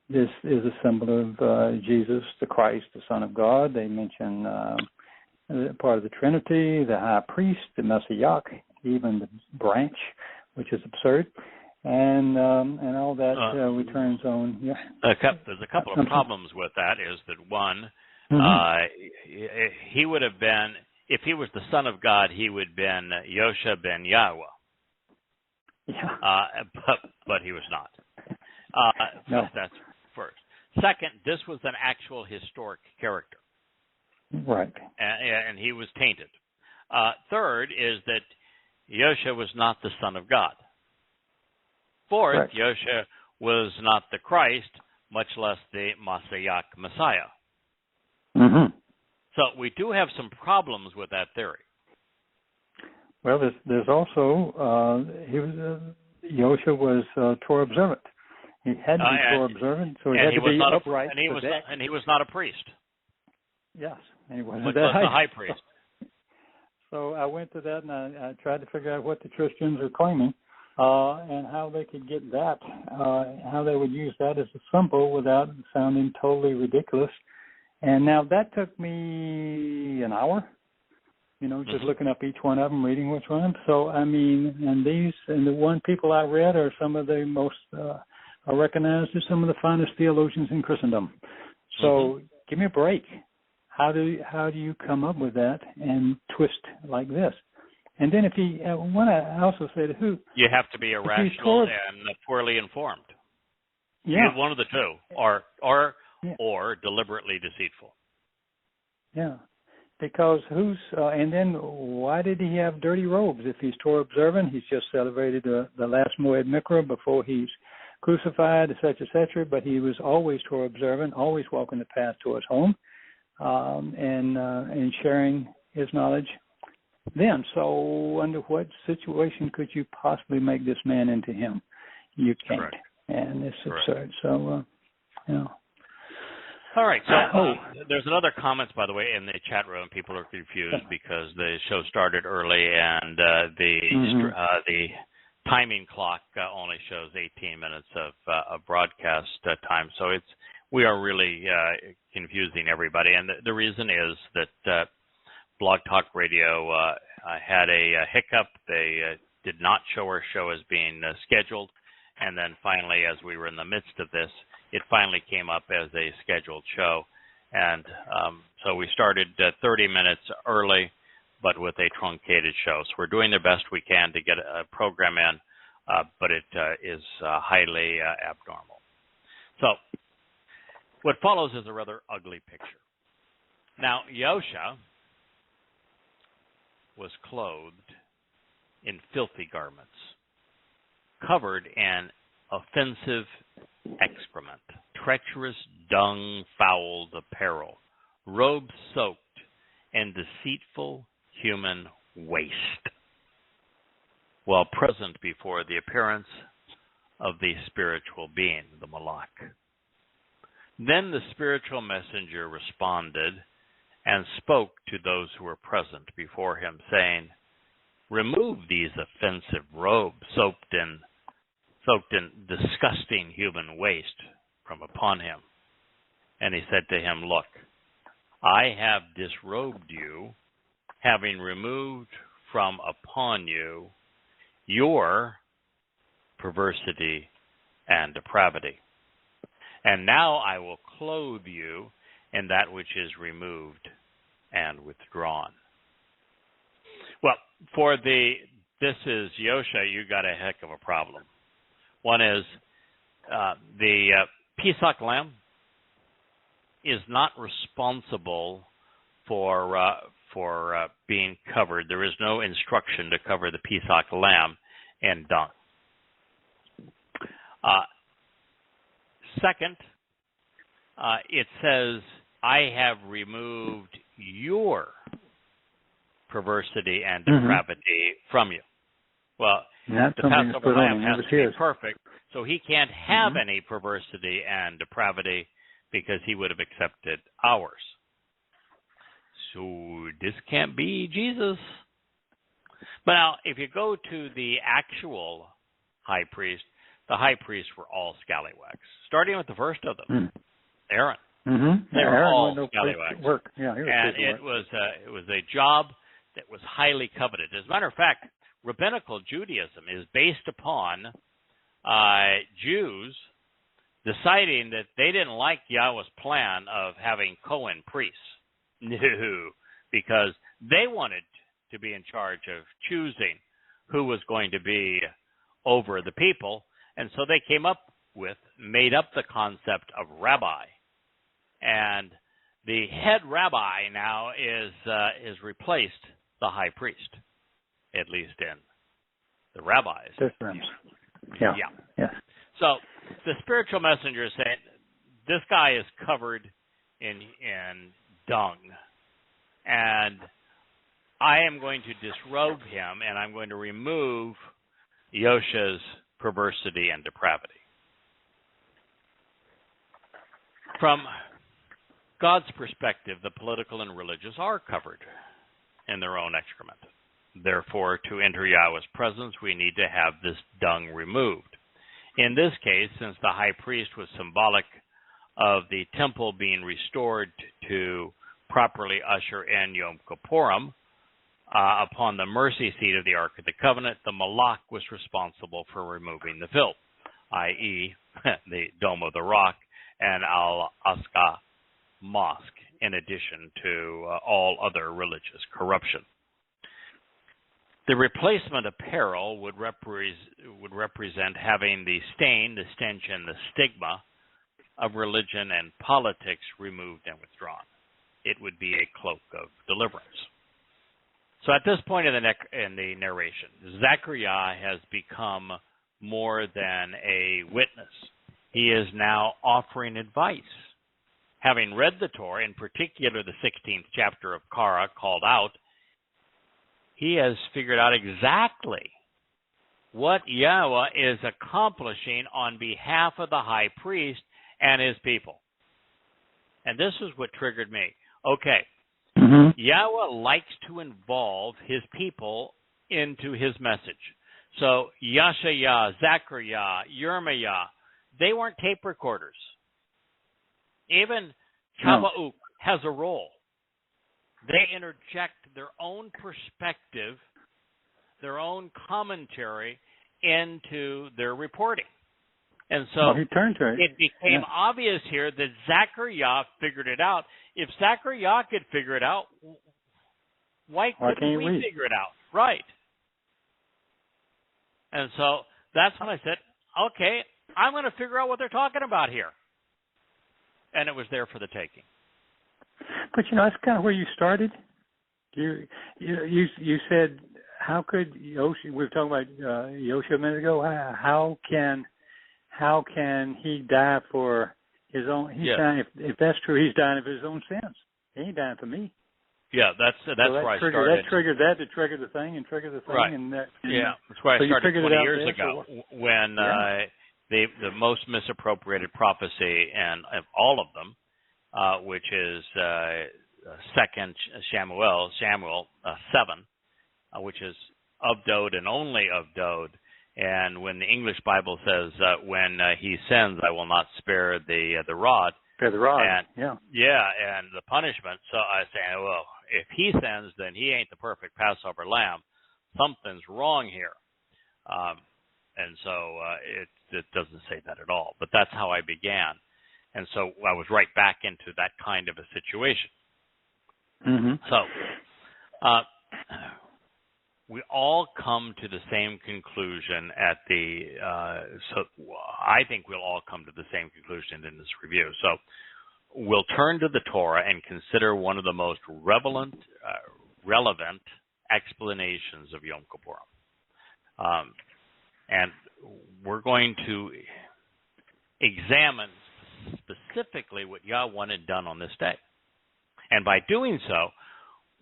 this is a symbol of Jesus, the Christ, the Son of God. They mention part of the Trinity, the high priest, the Messiah, even the branch, which is absurd. And all that returns on. Yeah. There's a couple of problems with that. Is that one? He would have been, if he was the Son of God, he would have been Yosha ben Yahweh. Yeah. But he was not. No. That's first. Second, this was an actual historic character. Right. And he was tainted. Third is that Yosha was not the Son of God. Fourth, correct. Yosha was not the Christ, much less the Messiah. So we do have some problems with that theory. Well, there's also Yosha was Torah observant. He had to be Torah observant, so he had to be upright. And he was not a priest. Yes, and he wasn't the high priest. So I went to that and I tried to figure out what the Christians are claiming. And how they could get that, how they would use that as a symbol without sounding totally ridiculous. And now that took me an hour, just looking up each one of them, reading which one. So, I mean, and the one people I read are some of the most, are recognized as some of the finest theologians in Christendom. So give me a break. How do you come up with that and twist like this? And then if I also say to who? You have to be irrational and poorly informed. Yeah. One of the two, or deliberately deceitful. Yeah. Because and then why did he have dirty robes? If he's Torah observant, he's just celebrated the last Moed Mikra before he's crucified, etc., but he was always Torah observant, always walking the path towards home, and sharing his knowledge then. So under what situation could you possibly make this man into him? You can't. Correct. And it's absurd. So, All right. So there's another comment, by the way, in the chat room. People are confused because the show started early and the timing clock only shows 18 minutes of broadcast time. So we are really confusing everybody. And the reason is that Blog Talk Radio had a hiccup. They did not show our show as being scheduled. And then finally, as we were in the midst of this, it finally came up as a scheduled show. And so we started 30 minutes early, but with a truncated show. So we're doing the best we can to get a program in, but it is highly abnormal. So what follows is a rather ugly picture. Now, Yosha was clothed in filthy garments, covered in offensive excrement, treacherous dung-fouled apparel, robes soaked in deceitful human waste, while present before the appearance of the spiritual being, the Malach. Then the spiritual messenger responded and spoke to those who were present before him, saying, "Remove these offensive robes soaked in disgusting human waste from upon him." And he said to him, "Look, I have disrobed you, having removed from upon you your perversity and depravity. And now I will clothe you in that which is removed and withdrawn." Well, this is Yosha, you got a heck of a problem. One is the Pesach lamb is not responsible for being covered. There is no instruction to cover the Pesach lamb in dung. Second, it says, "I have removed your perversity and depravity from you." Well, the Passover lamb has to be perfect, so he can't have any perversity and depravity because he would have accepted ours. So this can't be Jesus. But now, if you go to the actual high priest, the high priests were all scallywags, starting with the first of them, Aaron. They were all scallywags. And it was a job that was highly coveted. As a matter of fact, Rabbinical Judaism is based upon Jews deciding that they didn't like Yahweh's plan of having Cohen priests. No, because they wanted to be in charge of choosing who was going to be over the people. And so they made up the concept of rabbi. And the head rabbi now is replaced the high priest, at least in the rabbis. Yeah. So the spiritual messenger is saying, this guy is covered in dung, and I am going to disrobe him, and I'm going to remove Yosha's perversity and depravity. From God's perspective, the political and religious are covered in their own excrement. Therefore, to enter Yahweh's presence, we need to have this dung removed. In this case, since the high priest was symbolic of the temple being restored to properly usher in Yom Kippurim, upon the mercy seat of the Ark of the Covenant, the Malach was responsible for removing the filth, i.e., the Dome of the Rock and Al-Aqsa Mosque, in addition to all other religious corruption. The replacement apparel would represent having the stain, the stench, and the stigma of religion and politics removed and withdrawn. It would be a cloak of deliverance. So at this point in the narration, Zechariah has become more than a witness. He is now offering advice. Having read the Torah, in particular the 16th chapter of Korah called out, he has figured out exactly what Yahweh is accomplishing on behalf of the high priest and his people. And this is what triggered me. Okay, Yahweh likes to involve his people into his message. So Yashayah, Zechariah, Yirmiah, they weren't tape recorders. Even Chabauk has a role. They interject their own perspective, their own commentary into their reporting. And so it became obvious here that Zechariah figured it out. If Zechariah could figure it out, why couldn't we figure it out? Right. And so that's when I said, okay, I'm going to figure out what they're talking about here. And it was there for the taking. But that's kind of where you started. You said, how could Yosha? We were talking about Yosha a minute ago. How can he die for his own? He's dying. If that's true, he's dying for his own sins. He ain't dying for me. Yeah, that's where I started. That triggered that to trigger the thing and trigger the thing. Right. That's where I started 20 years ago when the most misappropriated prophecy and of all of them, which is 2 Samuel 7, which is of Dode and only of Dode. And when the English Bible says, when he sins, I will not spare the rod. Spare the rod, and the punishment. So I say, well, if he sins, then he ain't the perfect Passover lamb. Something's wrong here. And so it doesn't say that at all. But that's how I began. And so I was right back into that kind of a situation. So we all come to the same conclusion so I think we'll all come to the same conclusion in this review. So we'll turn to the Torah and consider one of the most relevant explanations of Yom Kippurim. And we're going to examine specifically what Yah wanted done on this day. And by doing so,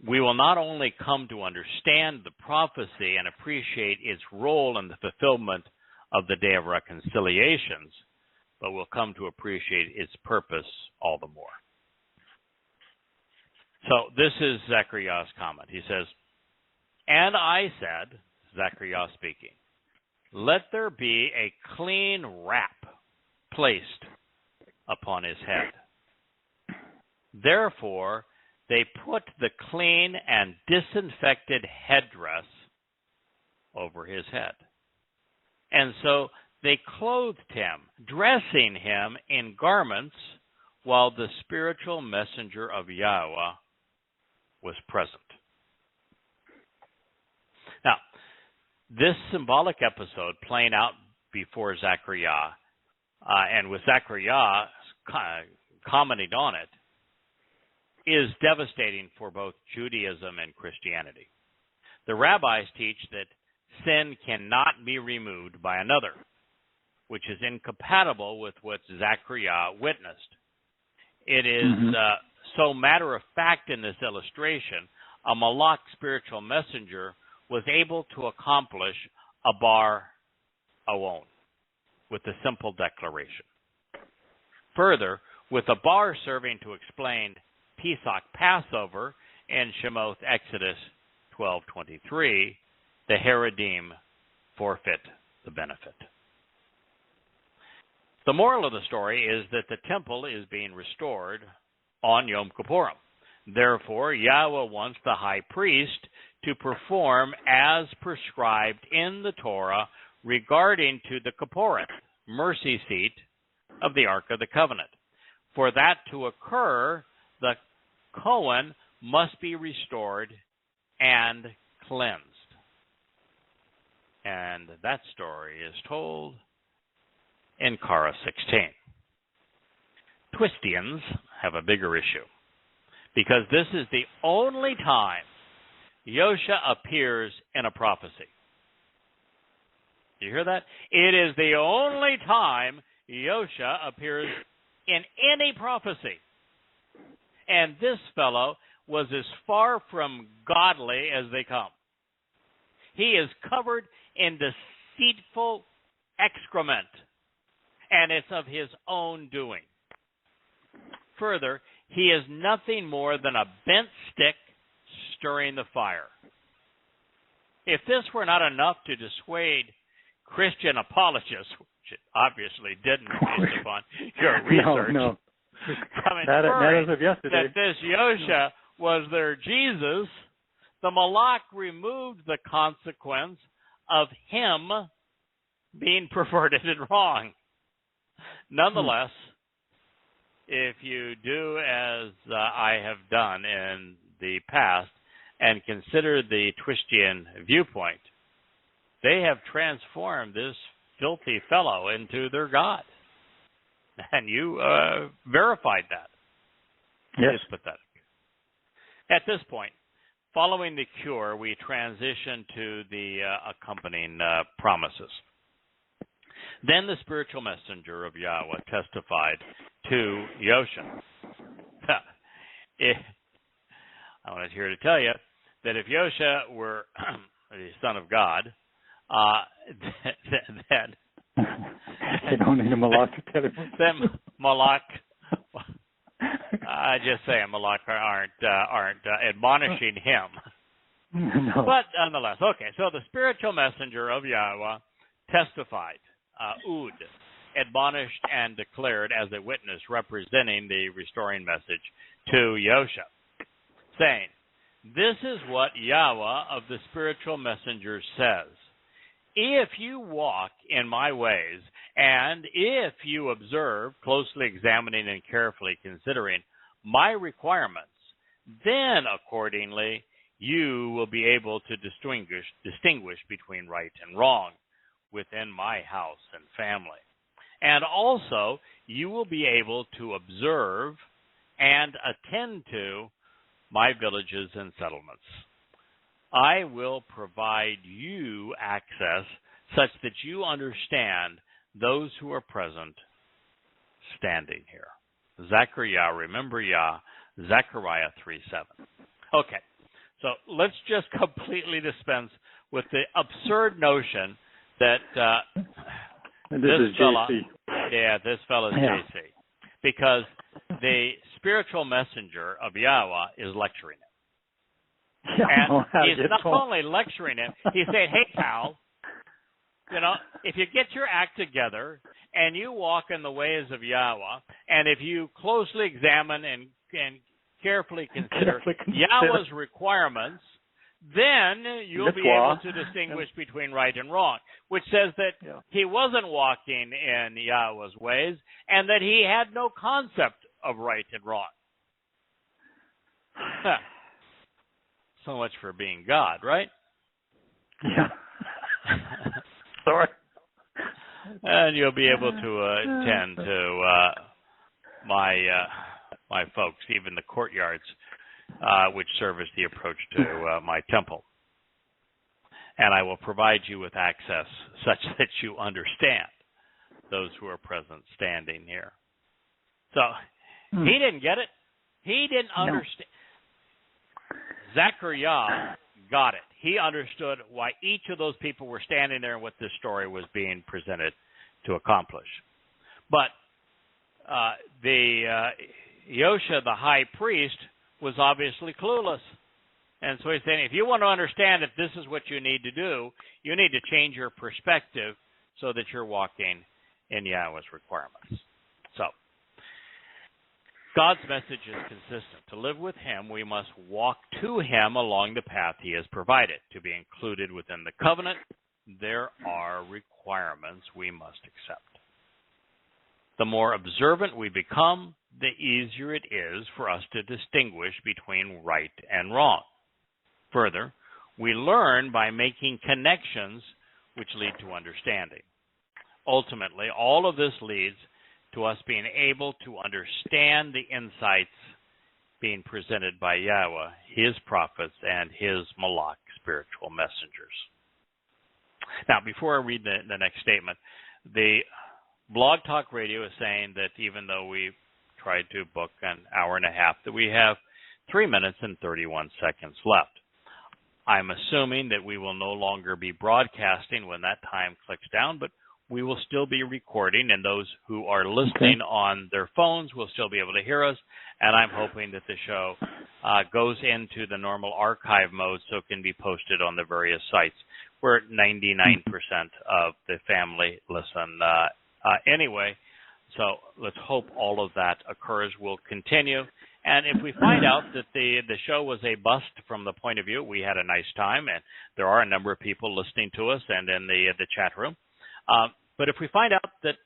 we will not only come to understand the prophecy and appreciate its role in the fulfillment of the Day of Reconciliations, but we'll come to appreciate its purpose all the more. So this is Zechariah's comment. He says, "And I said," Zechariah speaking, "let there be a clean wrap placed upon his head. Therefore, they put the clean and disinfected headdress over his head. And so they clothed him, dressing him in garments, while the spiritual messenger of Yahweh was present." Now, this symbolic episode playing out before Zechariah, and with Zechariah commenting on it, is devastating for both Judaism and Christianity. The rabbis teach that sin cannot be removed by another, which is incompatible with what Zechariah witnessed. It is so matter-of-fact in this illustration, a Malach spiritual messenger was able to accomplish a bar awon with a simple declaration. Further, with a bar serving to explain Pesach, Passover, and Shemoth, Exodus 12:23, the Haredim forfeit the benefit. The moral of the story is that the temple is being restored on Yom Kippurim. Therefore, Yahweh wants the high priest to perform as prescribed in the Torah regarding to the Kippurim, mercy seat of the Ark of the Covenant. For that to occur, the Cohen must be restored and cleansed. And that story is told in Korah 16. Twistians have a bigger issue, because this is the only time Yosha appears in a prophecy. You hear that? It is the only time Yosha appears in any prophecy. And this fellow was as far from godly as they come. He is covered in deceitful excrement, and it's of his own doing. Further, He is nothing more than a bent stick stirring the fire. If this were not enough to dissuade Christian apologists, which it obviously didn't based upon your research, no. from That inferring as of yesterday. that this Yosha was their Jesus, the Malach removed the consequence of him being perverted and wrong. Nonetheless, if you do as I have done in the past and consider the Twistian viewpoint, they have transformed this filthy fellow into their God. And you verified that. Yes. It's pathetic. At this point, following the cure, we transition to the accompanying promises. Then the spiritual messenger of Yahweh testified to Yosha. I wanted here to tell you that if Yosha were the son of God, then they don't need a Malach to tell him. Then Malach, I just say Malach aren't admonishing him. No. But nonetheless, okay. So the spiritual messenger of Yahweh testified, Ud, admonished and declared as a witness representing the restoring message to Yosha, saying, "This is what Yahweh of the spiritual messenger says. If you walk in my ways, and if you observe, closely examining and carefully considering my requirements, then accordingly you will be able to distinguish between right and wrong within my house and family. And also you will be able to observe and attend to my villages and settlements. I will provide you access such that you understand those who are present standing here." Zechariah, remember Yah, Zechariah 3:7. Okay, so let's just completely dispense with the absurd notion that this fella, this fella's JC, because the spiritual messenger of Yahweh is lecturing him. And he's not only lecturing him, he's saying, "Hey, pal, if you get your act together and you walk in the ways of Yahweh, and if you closely examine and carefully consider Yahweh's requirements, then you'll be able to distinguish between right and wrong," which says that he wasn't walking in Yahweh's ways and that he had no concept of right and wrong. So much for being God, right? Yeah. Sorry. And you'll be able to attend to my folks, even the courtyards, which serve as the approach to my temple. And I will provide you with access such that you understand those who are present standing here. So he didn't get it. He didn't understand. Zechariah got it. He understood why each of those people were standing there and what this story was being presented to accomplish. But Yosha, the high priest, was obviously clueless. And so he's saying, if you want to understand that this is what you need to do, you need to change your perspective so that you're walking in Yahweh's requirements. So, God's message is consistent. To live with Him, we must walk to Him along the path He has provided. To be included within the covenant, there are requirements we must accept. The more observant we become, the easier it is for us to distinguish between right and wrong. Further, we learn by making connections which lead to understanding. Ultimately, all of this leads to us being able to understand the insights being presented by Yahweh, His prophets, and His Malach spiritual messengers. Now, before I read the next statement, the Blog Talk Radio is saying that even though we tried to book an hour and a half, that we have 3 minutes and 31 seconds left. I'm assuming that we will no longer be broadcasting when that time clicks down, but we will still be recording, and those who are listening on their phones will still be able to hear us. And I'm hoping that the show goes into the normal archive mode so it can be posted on the various sites where 99% of the family listen anyway. So let's hope all of that occurs. We'll continue. And if we find out that the show was a bust from the point of view, we had a nice time, and there are a number of people listening to us and in the chat room. But if we find out that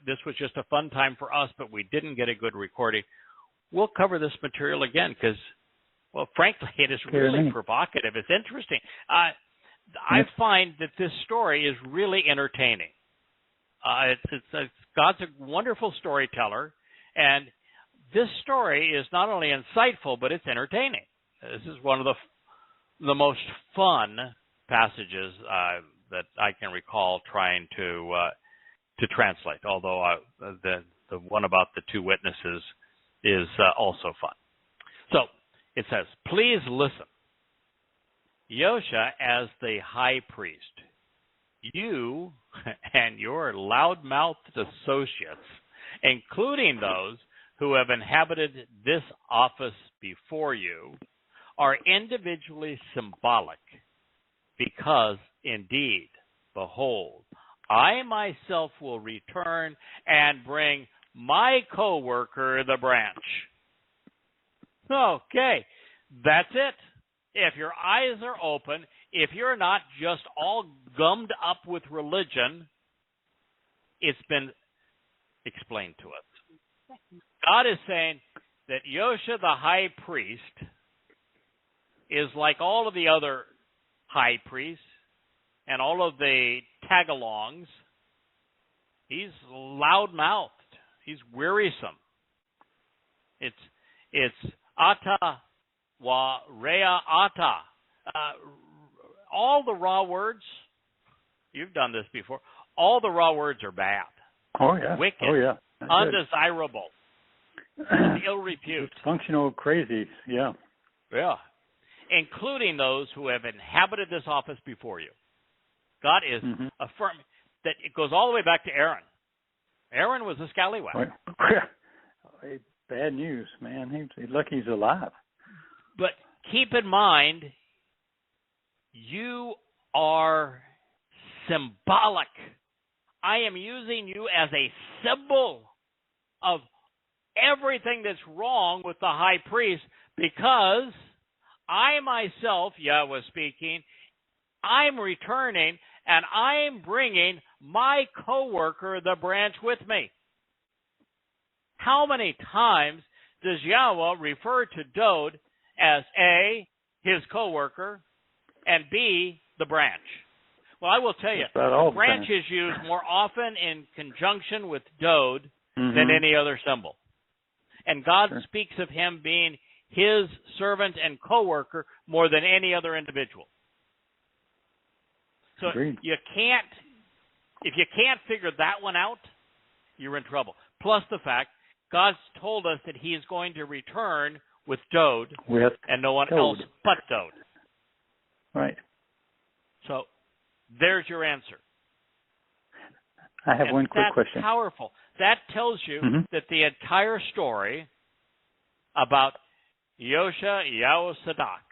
this was just a fun time for us, but we didn't get a good recording, we'll cover this material again because, well, frankly, it is really provocative. It's interesting. I find that this story is really entertaining. God's a wonderful storyteller, and this story is not only insightful, but it's entertaining. This is one of the most fun passages that I can recall trying to translate, although the one about the two witnesses is also fun. So it says, please listen. Yosha, as the high priest, you and your loud-mouthed associates, including those who have inhabited this office before you, are individually symbolic because, indeed, behold, I myself will return and bring my co-worker, the branch. Okay, that's it. If your eyes are open, if you're not just all gummed up with religion, it's been explained to us. God is saying that Yosha, the high priest, is like all of the other high priests and all of the tag-alongs. He's loud-mouthed. He's wearisome. It's ata wa rea ata. All the raw words, you've done this before, all the raw words are bad. Oh, yeah. Wicked. Oh, yeah. Undesirable. Ill repute. Functional crazies, yeah. Yeah. Including those who have inhabited this office before you. God is affirming that it goes all the way back to Aaron. Aaron was a scallywag. Right. Bad news, man. He's lucky he's alive. But keep in mind, you are symbolic. I am using you as a symbol of everything that's wrong with the high priest because I myself, Yahweh speaking, I'm returning and I'm bringing my co-worker, the branch, with me. How many times does Yahweh refer to Dode as A, his co-worker, and B, the branch? Well, I will tell you, the branch is used more often in conjunction with Dode than any other symbol. And God speaks of him being his servant and co-worker more than any other individual. So if you can't figure that one out, you're in trouble. Plus the fact God's told us that he is going to return with Dode and no one else but Dode. Right. So there's your answer. I have one quick question. That's powerful. That tells you that the entire story about Yosha Yahweh Sadak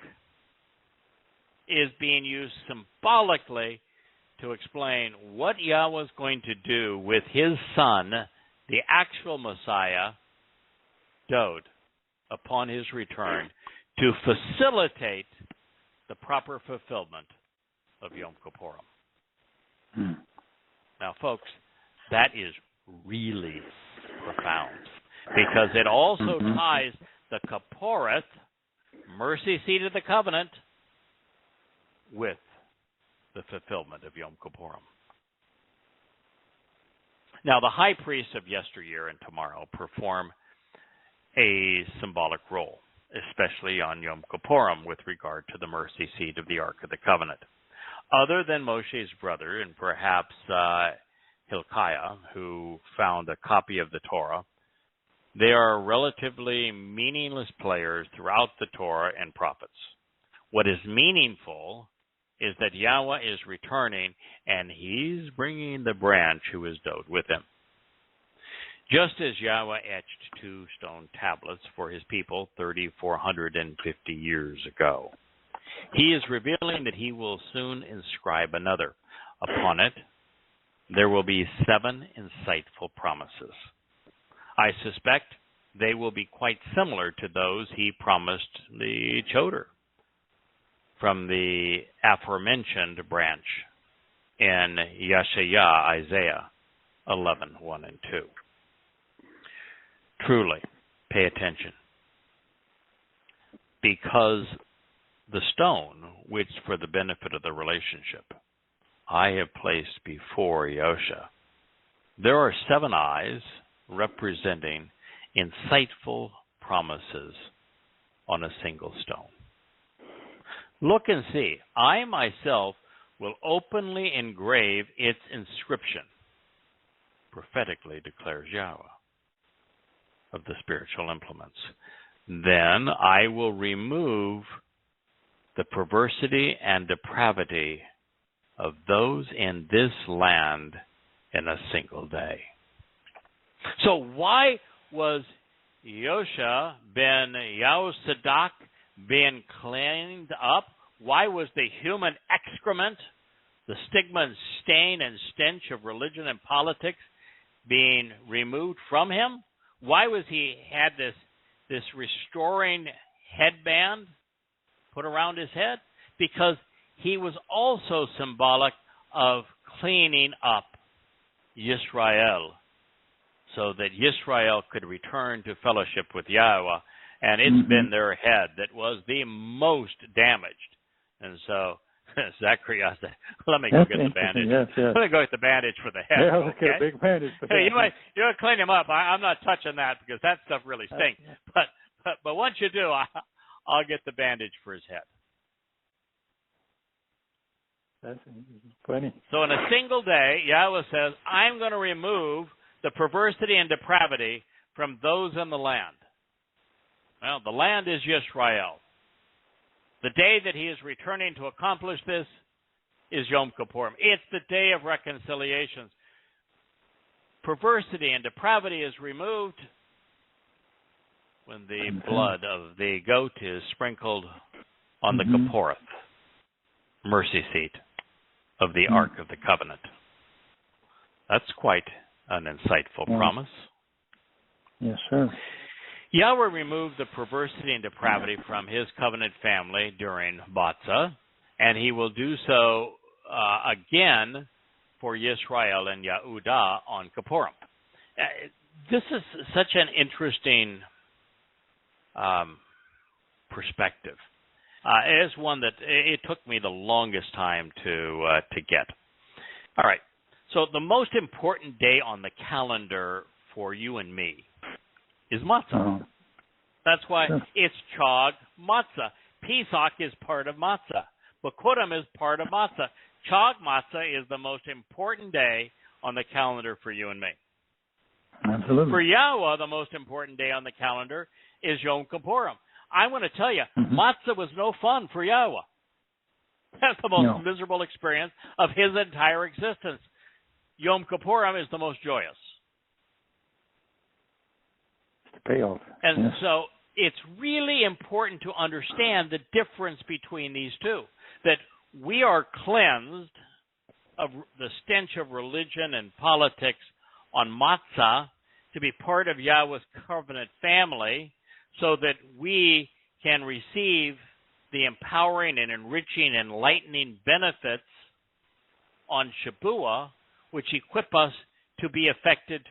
is being used symbolically to explain what Yahweh is going to do with his son, the actual Messiah, Dode, upon his return to facilitate the proper fulfillment of Yom Kippurim. Now, folks, that is really profound because it also ties the Kipporeth, mercy seat of the covenant, with the fulfillment of Yom Kippurim. Now, the high priests of yesteryear and tomorrow perform a symbolic role, especially on Yom Kippurim with regard to the mercy seat of the Ark of the Covenant. Other than Moshe's brother and perhaps Hilkiah, who found a copy of the Torah, they are relatively meaningless players throughout the Torah and prophets. What is meaningful is that Yahweh is returning, and he's bringing the branch who is Dode with him. Just as Yahweh etched 2 stone tablets for his people 3,450 years ago, he is revealing that he will soon inscribe another. Upon it, there will be 7 insightful promises. I suspect they will be quite similar to those he promised the Towrah from the aforementioned branch in Isaiah 11:1 and 2. Truly, pay attention, because the stone, which for the benefit of the relationship I have placed before Yahusha, there are 7 eyes representing insightful promises on a single stone. Look and see. I myself will openly engrave its inscription, prophetically declares Yahweh of the spiritual implements. Then I will remove the perversity and depravity of those in this land in a single day. So why was Yosha ben Yahusadak being cleaned up? Why was the human excrement, the stigma and stain and stench of religion and politics being removed from him? Why was he had this restoring headband put around his head? Because he was also symbolic of cleaning up Yisrael, so that Yisrael could return to fellowship with Yahweh. And it's been their head that was the most damaged. And so Zachariah said, let me go get the bandage. Yes. Let me go get the bandage for the head. Yeah, okay? let's get a big bandage for Hey, that. you might clean him up. I'm not touching that because that stuff really stinks. But once you do, I'll get the bandage for his head. That's funny. So in a single day, Yahweh says, I'm going to remove the perversity and depravity from those in the land. Well, the land is Yisrael. The day that he is returning to accomplish this is Yom Kippur. It's the day of reconciliations. Perversity and depravity is removed when the blood of the goat is sprinkled on the Kipporeth, mercy seat of the Ark of the Covenant. That's quite an insightful promise. Yes, sir. Yahweh removed the perversity and depravity from his covenant family during Matzah, and he will do so again for Yisrael and Yehudah on Kippurim. This is such an interesting perspective. It is one that it took me the longest time to get. All right. So the most important day on the calendar for you and me is Matzah. That's why it's Chag Matzah. Pesach is part of Matzah. Bikurim is part of Matzah. Chag Matzah is the most important day on the calendar for you and me. Absolutely. For Yahweh, the most important day on the calendar is Yom Kippurim. I'm going to tell you, Matzah was no fun for Yahweh. That's the most miserable experience of his entire existence. Yom Kippurim is the most joyous. Payoff. And so it's really important to understand the difference between these two, that we are cleansed of the stench of religion and politics on Matzah to be part of Yahweh's covenant family so that we can receive the empowering and enriching, enlightening benefits on Shabuah, which equip us to be effective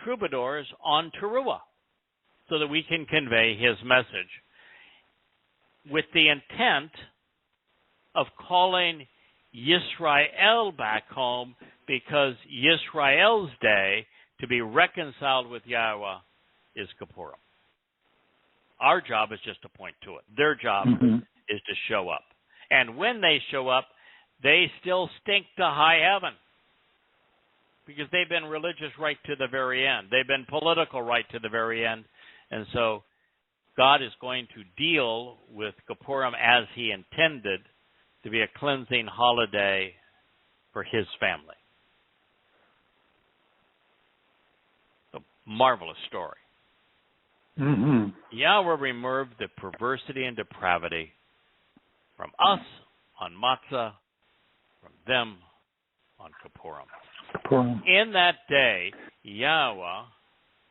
troubadours on Teruah, so that we can convey his message with the intent of calling Yisrael back home, because Yisrael's day to be reconciled with Yahweh is Kippurim. Our job is just to point to it. Their job is to show up. And when they show up, they still stink to high heaven, because they've been religious right to the very end. They've been political right to the very end. And so God is going to deal with Kippurim as he intended, to be a cleansing holiday for his family. A marvelous story. Mm-hmm. Yahweh removed the perversity and depravity from us on Matzah, from them on Kippurim. In that day, Yahweh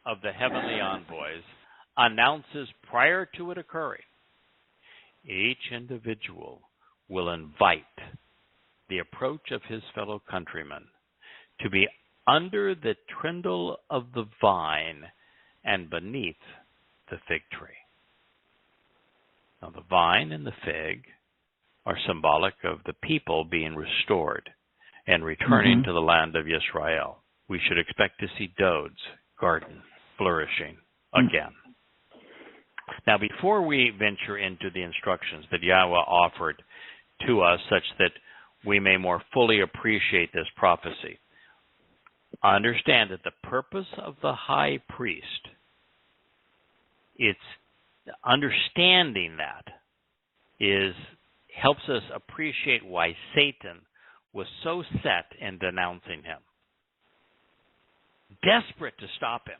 of the heavenly envoys announces prior to it occurring, each individual will invite the approach of his fellow countrymen to be under the trindle of the vine and beneath the fig tree. Now, the vine and the fig are symbolic of the people being restored and returning to the land of Yisrael. We should expect to see Dod's garden flourishing again. Now, before we venture into the instructions that Yahweh offered to us such that we may more fully appreciate this prophecy, understand that the purpose of the high priest, it's understanding that helps us appreciate why Satan was so set in denouncing him, desperate to stop him.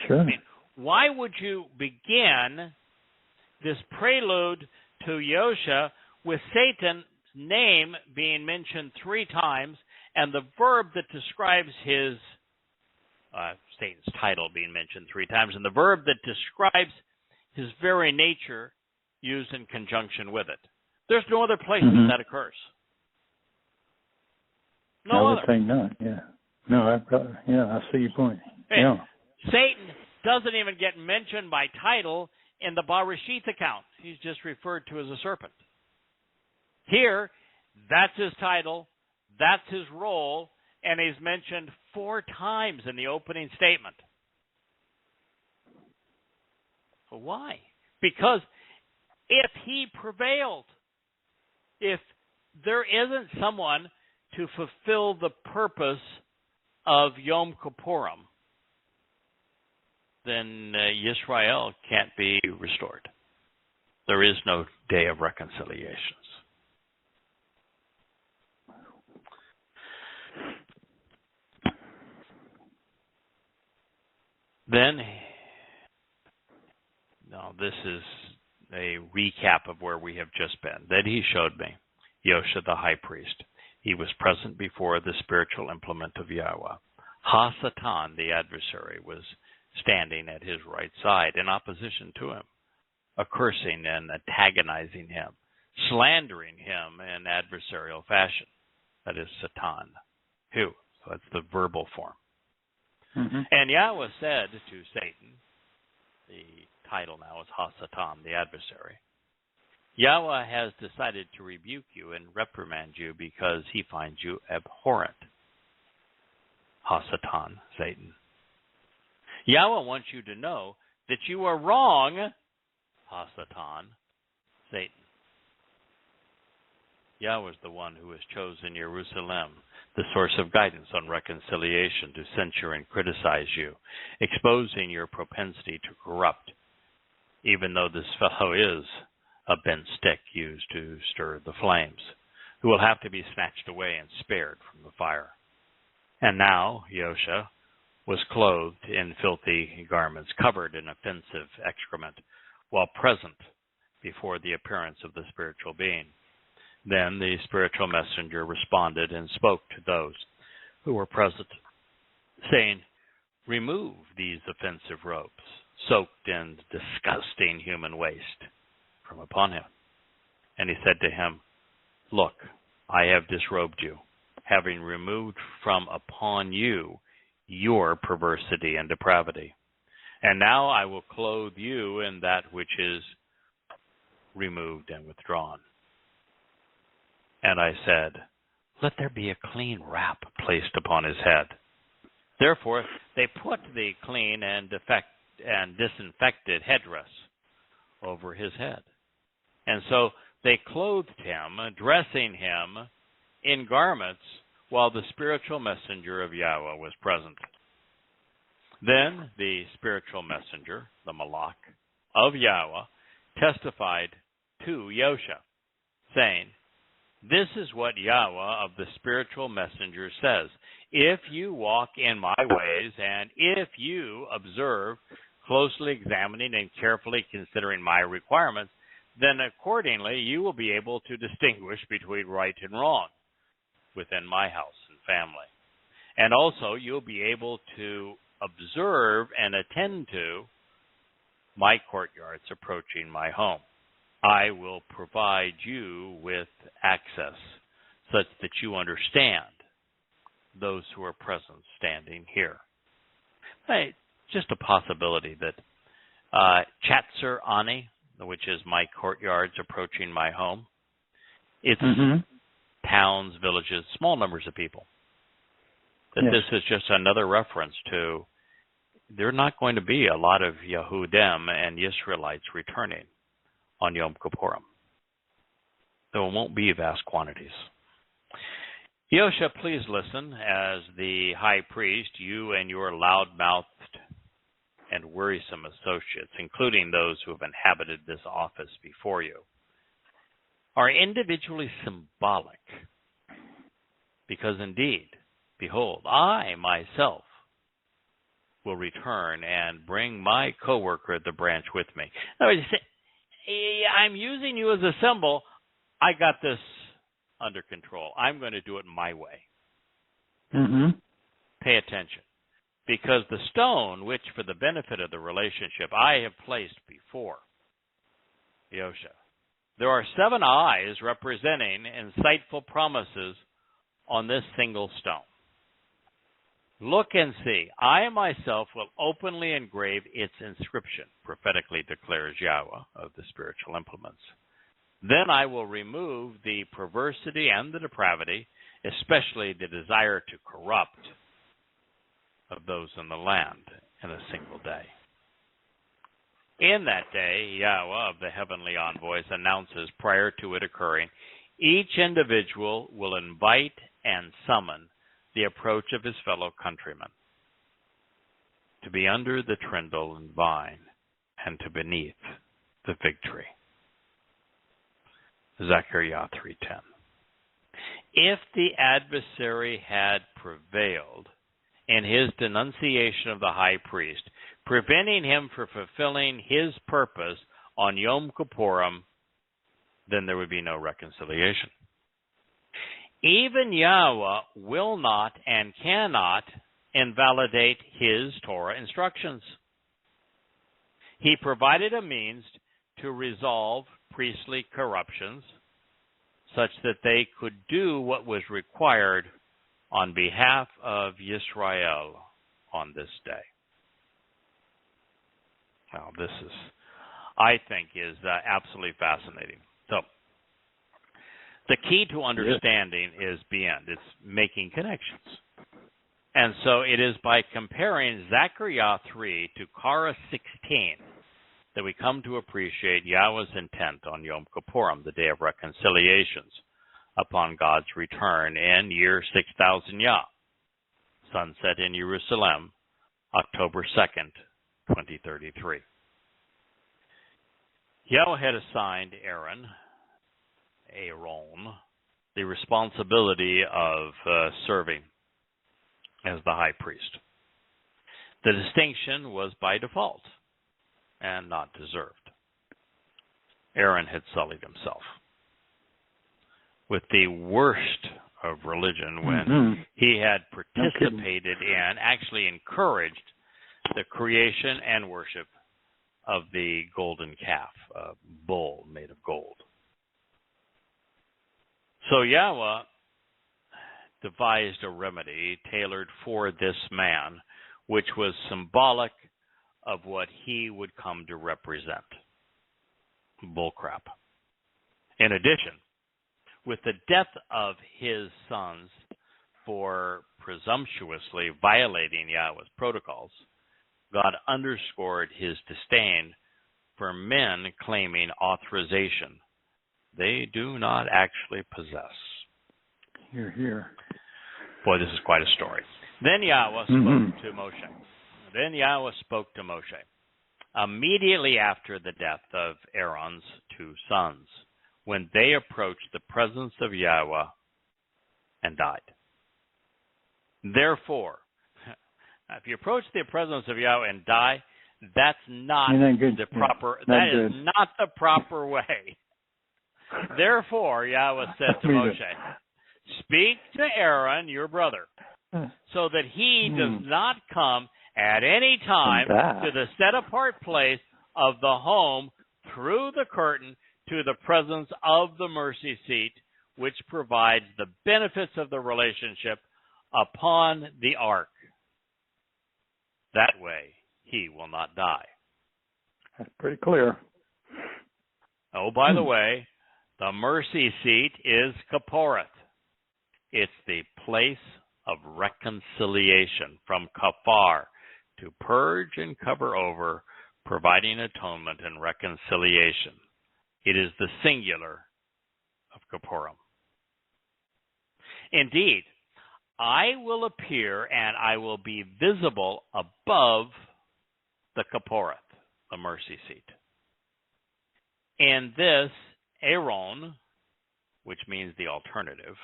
Sure. I mean, why would you begin this prelude to Yosha with Satan's name being mentioned 3 times and the verb that describes his, Satan's title being mentioned 3 times, and the verb that describes his very nature used in conjunction with it? There's no other place that occurs. No other. I would think not, yeah. No, I see your point. Yeah. Satan doesn't even get mentioned by title in the Bereshith account. He's just referred to as a serpent. Here, that's his title, that's his role, and he's mentioned 4 times in the opening statement. Why? Because if he prevailed, if there isn't someone to fulfill the purpose of Yom Kippurim, then Yisrael can't be restored. There is no day of reconciliations. Then, now this is a recap of where we have just been. Then he showed me Yosha the high priest. He was present before the spiritual implement of Yahweh. Ha-Satan, the adversary, was standing at his right side in opposition to him, accursing and antagonizing him, slandering him in adversarial fashion. That is Satan. Who? So that's the verbal form. And Yahweh said to Satan, the title now is Ha-Satan, the adversary, Yahweh has decided to rebuke you and reprimand you because he finds you abhorrent. Ha-Satan, Satan. Yahweh wants you to know that you are wrong, Ha-Satan, Satan. Yahweh is the one who has chosen Jerusalem, the source of guidance on reconciliation, to censure and criticize you, exposing your propensity to corrupt, even though this fellow is a bent stick used to stir the flames, who will have to be snatched away and spared from the fire. And now Yosha was clothed in filthy garments, covered in offensive excrement, while present before the appearance of the spiritual being. Then the spiritual messenger responded and spoke to those who were present, saying, "Remove these offensive robes, soaked in disgusting human waste, from upon him." And he said to him, "Look, I have disrobed you, having removed from upon you your perversity and depravity. And now I will clothe you in that which is removed and withdrawn." And I said, "Let there be a clean wrap placed upon his head." Therefore they put the clean and disinfected headdress over his head. And so they clothed him, dressing him in garments, while the spiritual messenger of Yahweh was present. Then the spiritual messenger, the Malach of Yahweh, testified to Yosha, saying, This is what Yahowah of the spiritual messenger says. If you walk in my ways, and if you observe, closely examining and carefully considering my requirements, then accordingly you will be able to distinguish between right and wrong within my house and family. And also you'll be able to observe and attend to my courtyards approaching my home. I will provide you with access such that you understand those who are present standing here. Hey, just a possibility that Chatzar Ani, which is my courtyards approaching my home, it's towns, villages, small numbers of people. That this is just another reference to there are not going to be a lot of Yehudim and Israelites returning on Yom Kippurim. There won't be vast quantities. Yosha, please listen as the high priest, you and your loud-mouthed and wearisome associates, including those who have inhabited this office before you, are individually symbolic. Because indeed, behold, I myself will return and bring my co-worker at the branch with me. In other words, I'm using you as a symbol. I got this under control. I'm going to do it my way. Pay attention. Because the stone, which for the benefit of the relationship I have placed before Yosha, there are 7 eyes representing insightful promises on this single stone. Look and see. I myself will openly engrave its inscription, prophetically declares Yahowah of the spiritual implements. Then I will remove the perversity and the depravity, especially the desire to corrupt, of those in the land in a single day. In that day, Yahowah of the heavenly envoys announces prior to it occurring, each individual will invite and summon the approach of his fellow countrymen to be under the trindle and vine and to beneath the fig tree. Zechariah 3:10. If the adversary had prevailed in his denunciation of the high priest, preventing him from fulfilling his purpose on Yom Kippurim, then there would be no reconciliation. Even Yahowah will not and cannot invalidate his Torah instructions. He provided a means to resolve priestly corruptions such that they could do what was required on behalf of Yisrael on this day. Now, this is, I think, is absolutely fascinating. So, the key to understanding is beyond. It's making connections. And so it is by comparing Zechariah 3 to Korah 16 that we come to appreciate Yahweh's intent on Yom Kippurim, the day of reconciliations, upon God's return in year 6000 Yah, sunset in Jerusalem, October 2nd, 2033. Yahweh had assigned Aaron, the responsibility of serving as the high priest. The distinction was by default and not deserved. Aaron had sullied himself with the worst of religion when he had participated in, actually encouraged, the creation and worship of the golden calf, a bull made of gold. So Yahowah devised a remedy tailored for this man, which was symbolic of what he would come to represent. Bullcrap. In addition, with the death of his sons for presumptuously violating Yahweh's protocols, God underscored his disdain for men claiming authorization they do not actually possess. Hear, hear. Boy, this is quite a story. Then Yahowah spoke to Moshe. Immediately after the death of Aaron's 2 sons, when they approached the presence of Yahweh and died. Therefore, if you approach the presence of Yahweh and die, that's not the proper. That is not the proper way. Therefore, Yahweh said to Moshe, "Speak to Aaron, your brother, so that he does not come at any time to the set-apart place of the home through the curtain to the presence of the mercy seat, which provides the benefits of the relationship upon the ark. That way, he will not die." That's pretty clear. Oh, by the way, the mercy seat is Kipporeth. It's the place of reconciliation, from kafar, to purge and cover over, providing atonement and reconciliation. It is the singular of Kippurim. Indeed, I will appear and I will be visible above the Kipporeth, the mercy seat. In this, Aaron, which means the alternative,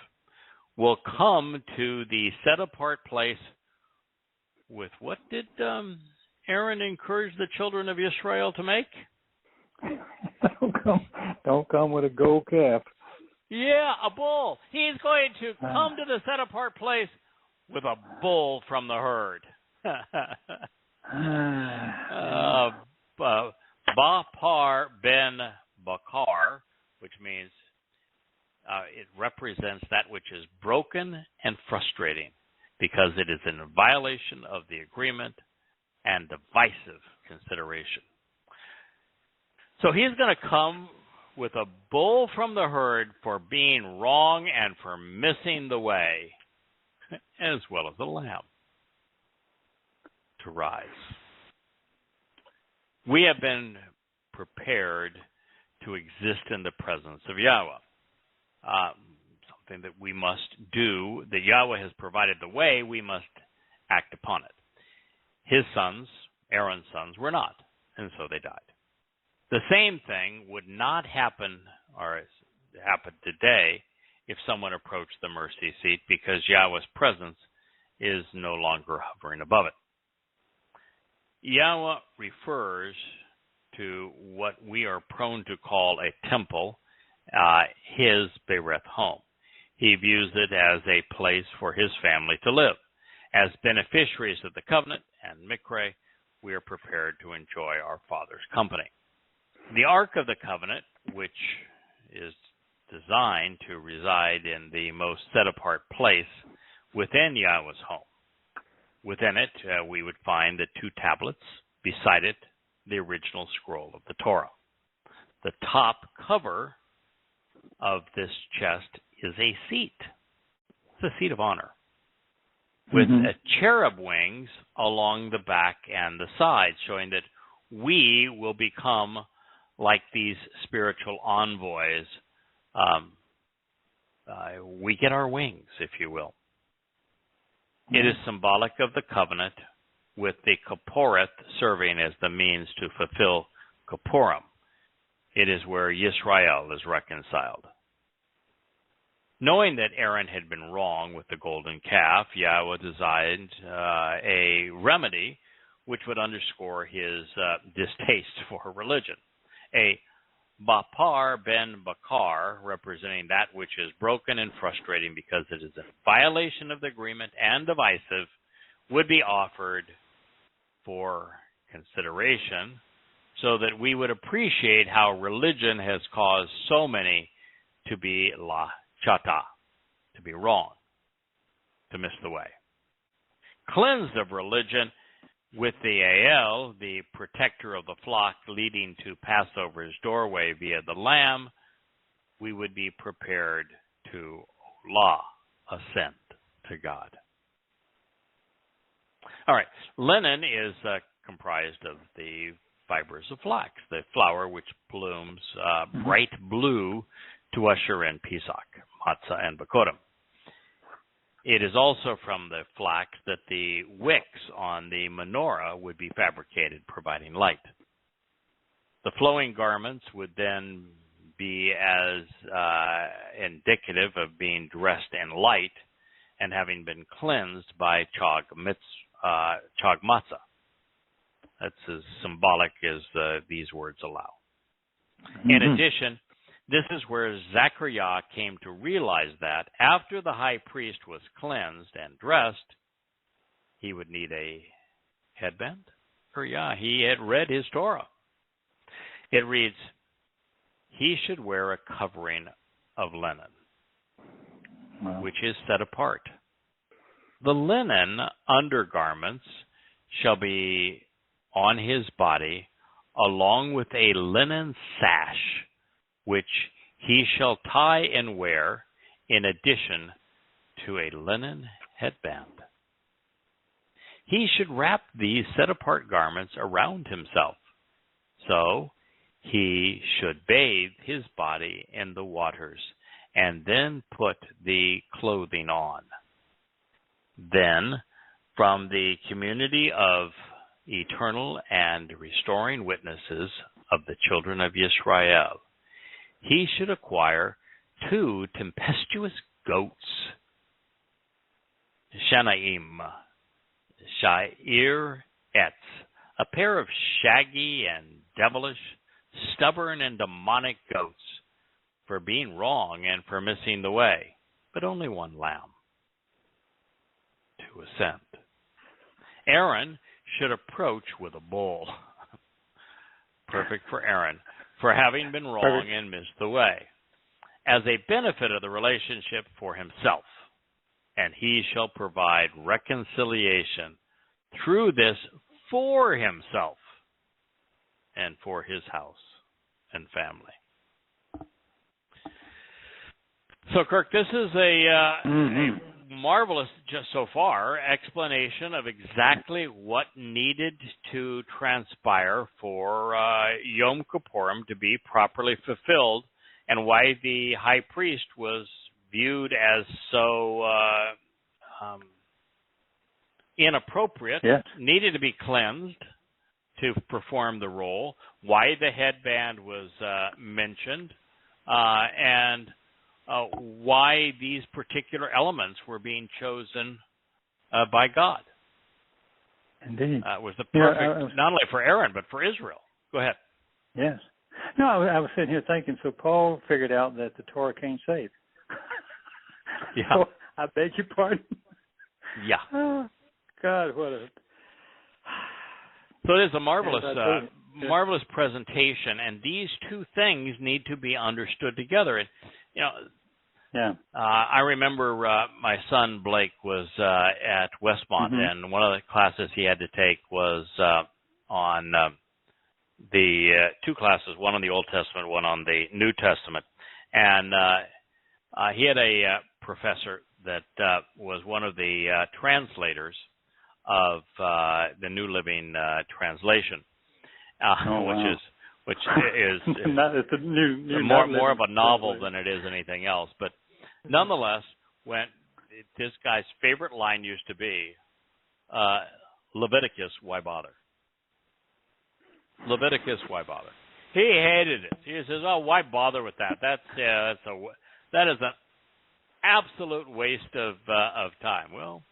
will come to the set-apart place with, what did Aaron encourage the children of Israel to make? Don't come with a gold calf. Yeah, a bull. He's going to come to the set-apart place with a bull from the herd. Bapar ben Bakar, which means it represents that which is broken and frustrating, because it is in violation of the agreement and divisive consideration. So he's going to come with a bull from the herd for being wrong and for missing the way, as well as a lamb to rise. We have been prepared to exist in the presence of Yahweh. Something that we must do, that Yahweh has provided the way, we must act upon it. His sons, Aaron's sons, were not, and so they died. The same thing would not happen, or happen today, if someone approached the mercy seat, because Yahweh's presence is no longer hovering above it. Yahweh refers to what we are prone to call a temple, his Bereth home. He views it as a place for his family to live. As beneficiaries of the covenant and Mikre, we are prepared to enjoy our Father's company. The Ark of the Covenant, which is designed to reside in the most set-apart place within Yahweh's home. Within it, we would find the 2 tablets, beside it, the original scroll of the Torah. The top cover of this chest is a seat. It's a seat of honor, with cherub wings along the back and the sides, showing that we will become like these spiritual envoys. We get our wings, if you will. It is symbolic of the covenant, with the Kipporeth serving as the means to fulfill Kippurim. It is where Yisrael is reconciled. Knowing that Aaron had been wrong with the golden calf, Yahweh designed a remedy which would underscore his distaste for religion. A Bapar ben Bakar, representing that which is broken and frustrating because it is in violation of the agreement and divisive, would be offered for consideration, so that we would appreciate how religion has caused so many to be la chata, to be wrong, to miss the way. Cleansed of religion, with the AL, the protector of the flock, leading to Passover's doorway via the Lamb, we would be prepared to law, ascend to God. All right, linen is comprised of the fibers of flax, the flower which blooms bright blue to usher in Pesach, Matzah, and Bakodim. It is also from the flax that the wicks on the menorah would be fabricated, providing light. The flowing garments would then be as indicative of being dressed in light and having been cleansed by chag matzah. That's as symbolic as these words allow. In addition, this is where Zechariah came to realize that after the high priest was cleansed and dressed, he would need a headband. He had read his Torah. It reads, he should wear a covering of linen, which is set apart. The linen undergarments shall be on his body, along with a linen sash, which he shall tie and wear, in addition to a linen headband. He should wrap these set-apart garments around himself. So he should bathe his body in the waters and then put the clothing on. Then, from the community of eternal and restoring witnesses of the children of Yisrael, he should acquire 2 tempestuous goats, Shanaim, Sha'ir Etz, a pair of shaggy and devilish, stubborn and demonic goats, for being wrong and for missing the way, but only 1 lamb to ascend. Aaron should approach with a bull, perfect for Aaron, for having been wrong and missed the way, as a benefit of the relationship for himself. And he shall provide reconciliation through this for himself and for his house and family. So, Kirk, this is a marvelous, just so far, explanation of exactly what needed to transpire for Yom Kippurim to be properly fulfilled, and why the high priest was viewed as so inappropriate, needed to be cleansed to perform the role, why the headband was mentioned, and why these particular elements were being chosen by God. Indeed. Was the perfect, not only for Aaron, but for Israel. Go ahead. Yes. No, I was sitting here thinking, so Paul figured out that the Torah can't save. Yeah. So, I beg your pardon? Yeah. Oh, God, what a... So it is a marvelous, marvelous presentation, and these 2 things need to be understood together. And, you know, I remember my son Blake was at Westmont, and one of the classes he had to take was on the 2 classes, one on the Old Testament, one on the New Testament. And he had a professor that was one of the translators of the New Living Translation, which is it's a new more of a novel than it is anything else. But nonetheless, when this guy's favorite line used to be, Leviticus, why bother? Leviticus, why bother? He hated it. He says, "Oh, why bother with that? That is an absolute waste of time." Well,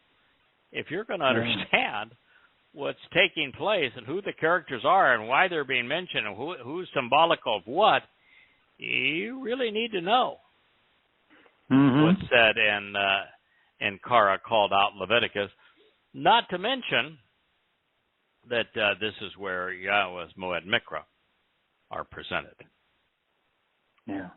if you're going to understand what's taking place and who the characters are and why they're being mentioned and who's symbolic of what, you really need to know what's said in Korah, called out Leviticus. Not to mention that this is where Yahweh's Moed Mikra are presented. Yeah.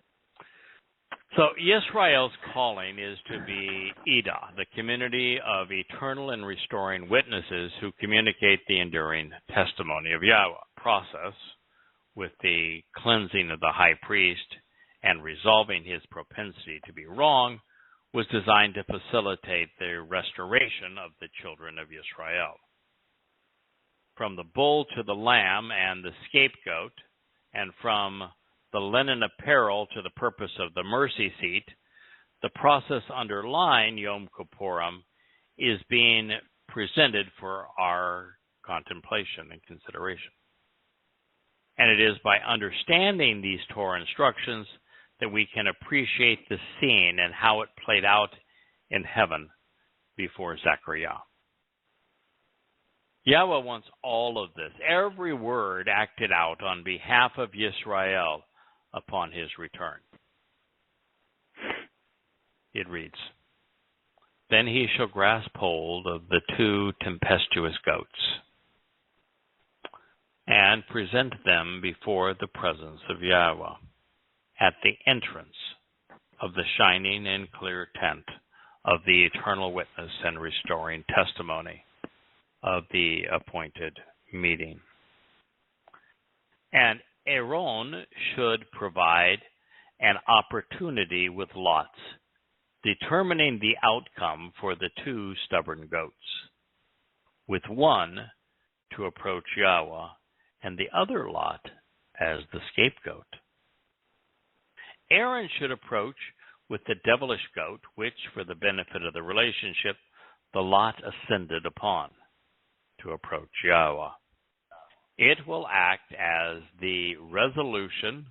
So Yisrael's calling is to be Ida, the community of eternal and restoring witnesses who communicate the enduring testimony of Yahweh. Process with the cleansing of the high priest and resolving his propensity to be wrong was designed to facilitate the restoration of the children of Yisrael. From the bull to the lamb and the scapegoat, and from the linen apparel to the purpose of the mercy seat, the process underlying Yom Kippurim is being presented for our contemplation and consideration. And it is by understanding these Torah instructions that we can appreciate the scene and how it played out in heaven before Zechariah. Yahweh wants all of this, every word acted out on behalf of Yisrael upon his return. It reads, "Then he shall grasp hold of the 2 tempestuous goats and present them before the presence of Yahweh at the entrance of the shining and clear tent of the eternal witness and restoring testimony of the appointed meeting. And Aaron should provide an opportunity with lots, determining the outcome for the 2 stubborn goats, with one to approach Yahweh and the other lot as the scapegoat. Aaron should approach with the devilish goat, which, for the benefit of the relationship, the lot ascended upon to approach Yahweh. It will act as the resolution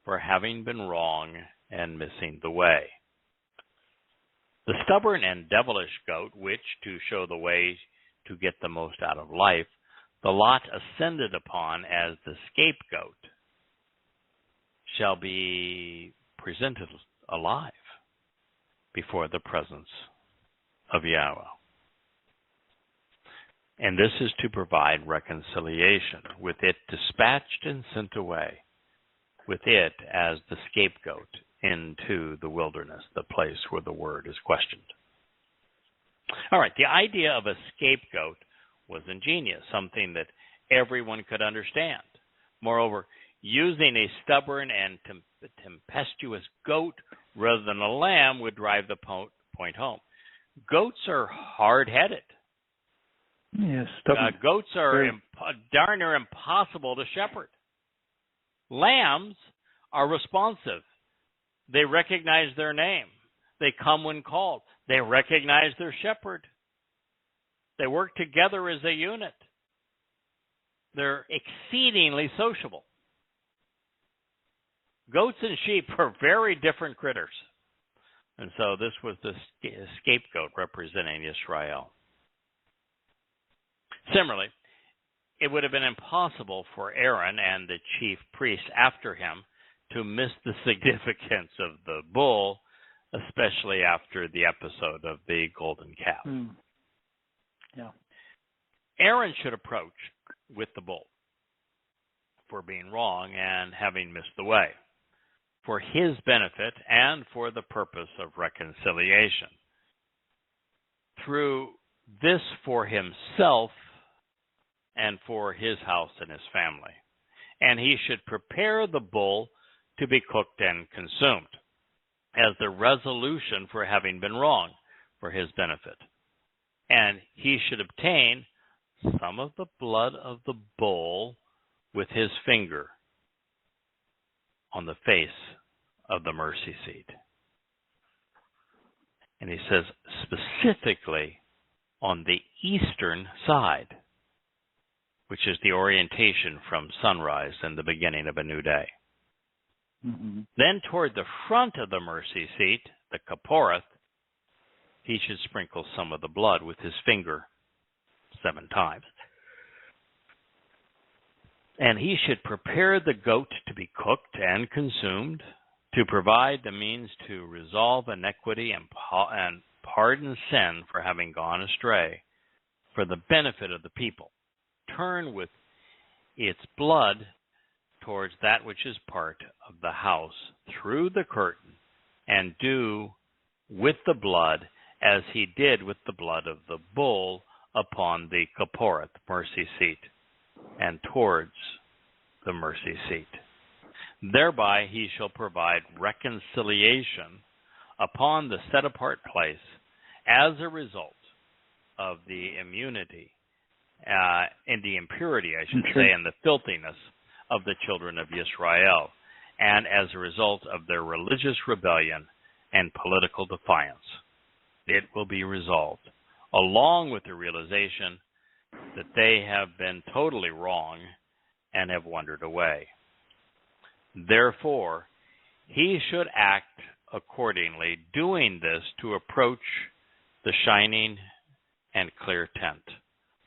for having been wrong and missing the way. The stubborn and devilish goat, which, to show the way to get the most out of life, the lot ascended upon as the scapegoat, shall be presented alive before the presence of Yahweh. And this is to provide reconciliation, with it dispatched and sent away, with it as the scapegoat into the wilderness, the place where the word is questioned. All right, the idea of a scapegoat was ingenious, something that everyone could understand. Moreover, using a stubborn and tempestuous goat rather than a lamb would drive the point home. Goats are hard-headed. Yes, goats are darn near impossible to shepherd. Lambs are responsive. They recognize their name. They come when called. They recognize their shepherd. They work together as a unit. They're exceedingly sociable. Goats and sheep are very different critters. And so this was the scapegoat representing Israel. Similarly, it would have been impossible for Aaron and the chief priests after him to miss the significance of the bull, especially after the episode of the golden calf. Yeah. Aaron should approach with the bull for being wrong and having missed the way, for his benefit and for the purpose of reconciliation. Through this for himself and for his house and his family. And he should prepare the bull to be cooked and consumed as the resolution for having been wrong for his benefit. And he should obtain some of the blood of the bull with his finger on the face of the mercy seat. And he says specifically on the eastern side, which is the orientation from sunrise and the beginning of a new day. Mm-hmm. Then toward the front of the mercy seat, the kaporeth, he should sprinkle some of the blood with his finger 7 times. And he should prepare the goat to be cooked and consumed, to provide the means to resolve iniquity and pardon sin for having gone astray, for the benefit of the people. Turn with its blood towards that which is part of the house through the curtain, and do with the blood as he did with the blood of the bull upon the kaporeth, mercy seat, and towards the mercy seat. Thereby he shall provide reconciliation upon the set-apart place as a result of the immunity and the impurity, I should say, and the filthiness of the children of Israel, and as a result of their religious rebellion and political defiance. It will be resolved, along with the realization that they have been totally wrong and have wandered away. Therefore, he should act accordingly, doing this to approach the shining and clear tent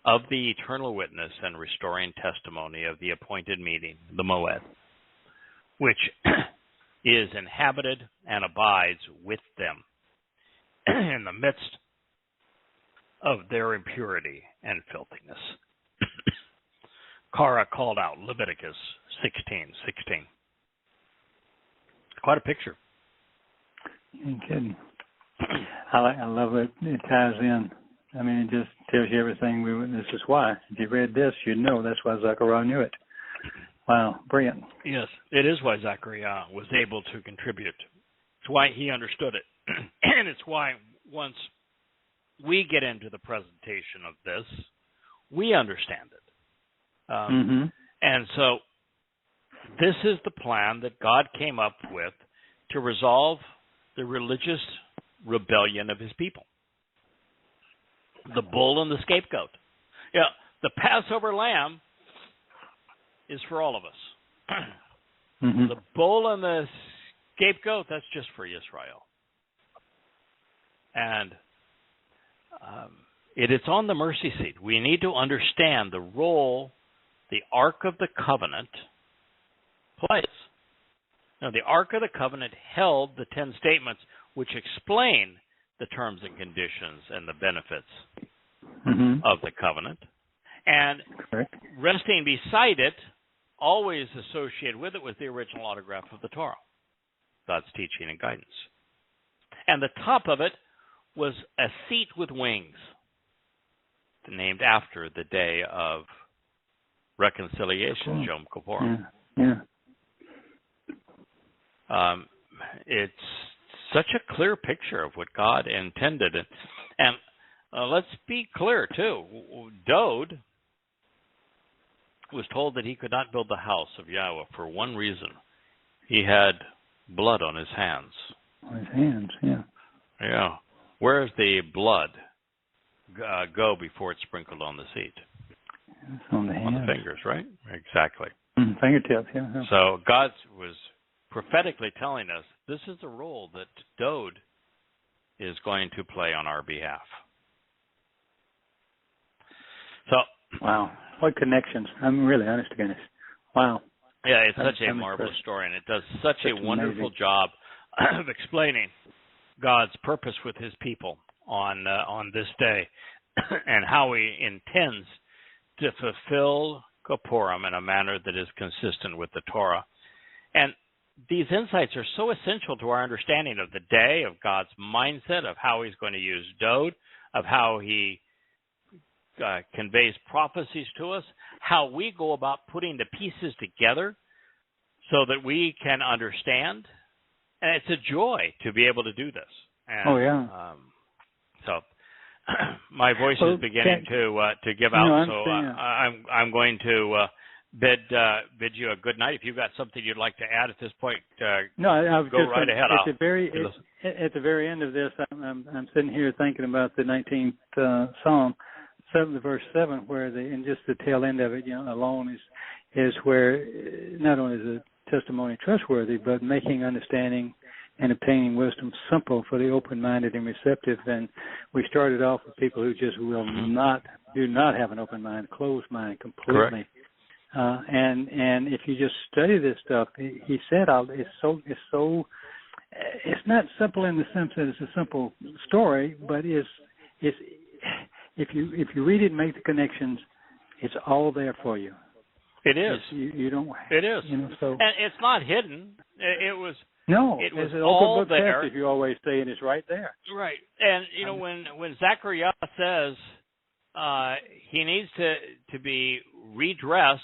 of the eternal witness and restoring testimony of the appointed meeting, the Moed, which is inhabited and abides with them in the midst of their impurity and filthiness. Korah called out Leviticus 16:16. Quite a picture. You kidding? I love it. It ties in. I mean, it just tells you everything. This is why. If you read this, you'd know that's why Zechariah knew it. Wow, brilliant. Yes, it is why Zechariah was able to contribute. It's why he understood it. And it's why once we get into the presentation of this, we understand it. And so this is the plan that God came up with to resolve the religious rebellion of his people. The bull and the scapegoat. Yeah, the Passover lamb is for all of us. The bull and the scapegoat, that's just for Israel. And it's on the mercy seat. We need to understand the role the Ark of the Covenant plays. Now, the Ark of the Covenant held the 10 statements which explain the terms and conditions and the benefits of the covenant. And resting beside it, always associated with it, was the original autograph of the Torah, God's teaching and guidance. And the top of it was a seat with wings, named after the day of reconciliation, Yom Kippur. It's such a clear picture of what God intended. And let's be clear, too. Dode was told that he could not build the house of Yahweh for one reason. He had blood on his hands. On his hands, Yeah. Where does the blood go before it's sprinkled on the seat? It's on the hands. On the fingers, right? Exactly. Fingertips, yeah. So God was prophetically telling us this is the role that Dode is going to play on our behalf. So, wow, what connections! I'm really honest to goodness. Wow. Yeah, it's such a marvelous story, and it does such a wonderful job of explaining God's purpose with his people on this day and how he intends to fulfill Kippurim in a manner that is consistent with the Torah. And these insights are so essential to our understanding of the day, of God's mindset, of how he's going to use Dode, of how he conveys prophecies to us, how we go about putting the pieces together so that we can understand. And it's a joy to be able to do this. And, so my voice is beginning to give out. So I'm going to bid you a good night. If you've got something you'd like to add at this point, no, I was go just right ahead. At the very end of this, I'm sitting here thinking about the 19th Psalm, verse 7, where in just the tail end of it, alone is where not only is the testimony trustworthy, but making understanding and obtaining wisdom simple for the open-minded and receptive. And we started off with people who just do not have an open mind, closed mind completely. Correct. And if you just study this stuff, he said it's not simple in the sense that it's a simple story, but if you read it and make the connections, it's all there for you. It is. You don't. It is. So, and it's not hidden. It was. No, it was an all open book there. test, if you always say, and it's right there. Right. And when Zechariah says he needs to be redressed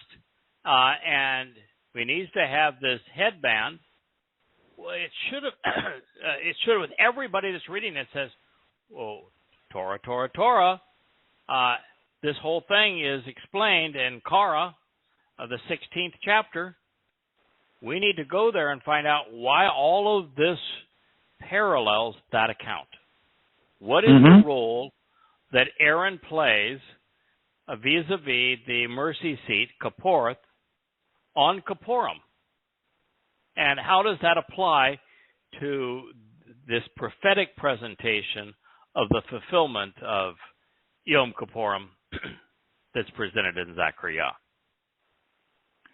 and he needs to have this headband, well, it should have with everybody that's reading it says, "Well, Torah." This whole thing is explained in Korah, the 16th chapter. We need to go there and find out why all of this parallels that account. What is the role that Aaron plays vis-a-vis the mercy seat, Kipporeth, on Kippurim. And how does that apply to this prophetic presentation of the fulfillment of Yom Kippurim that's presented in Zechariah?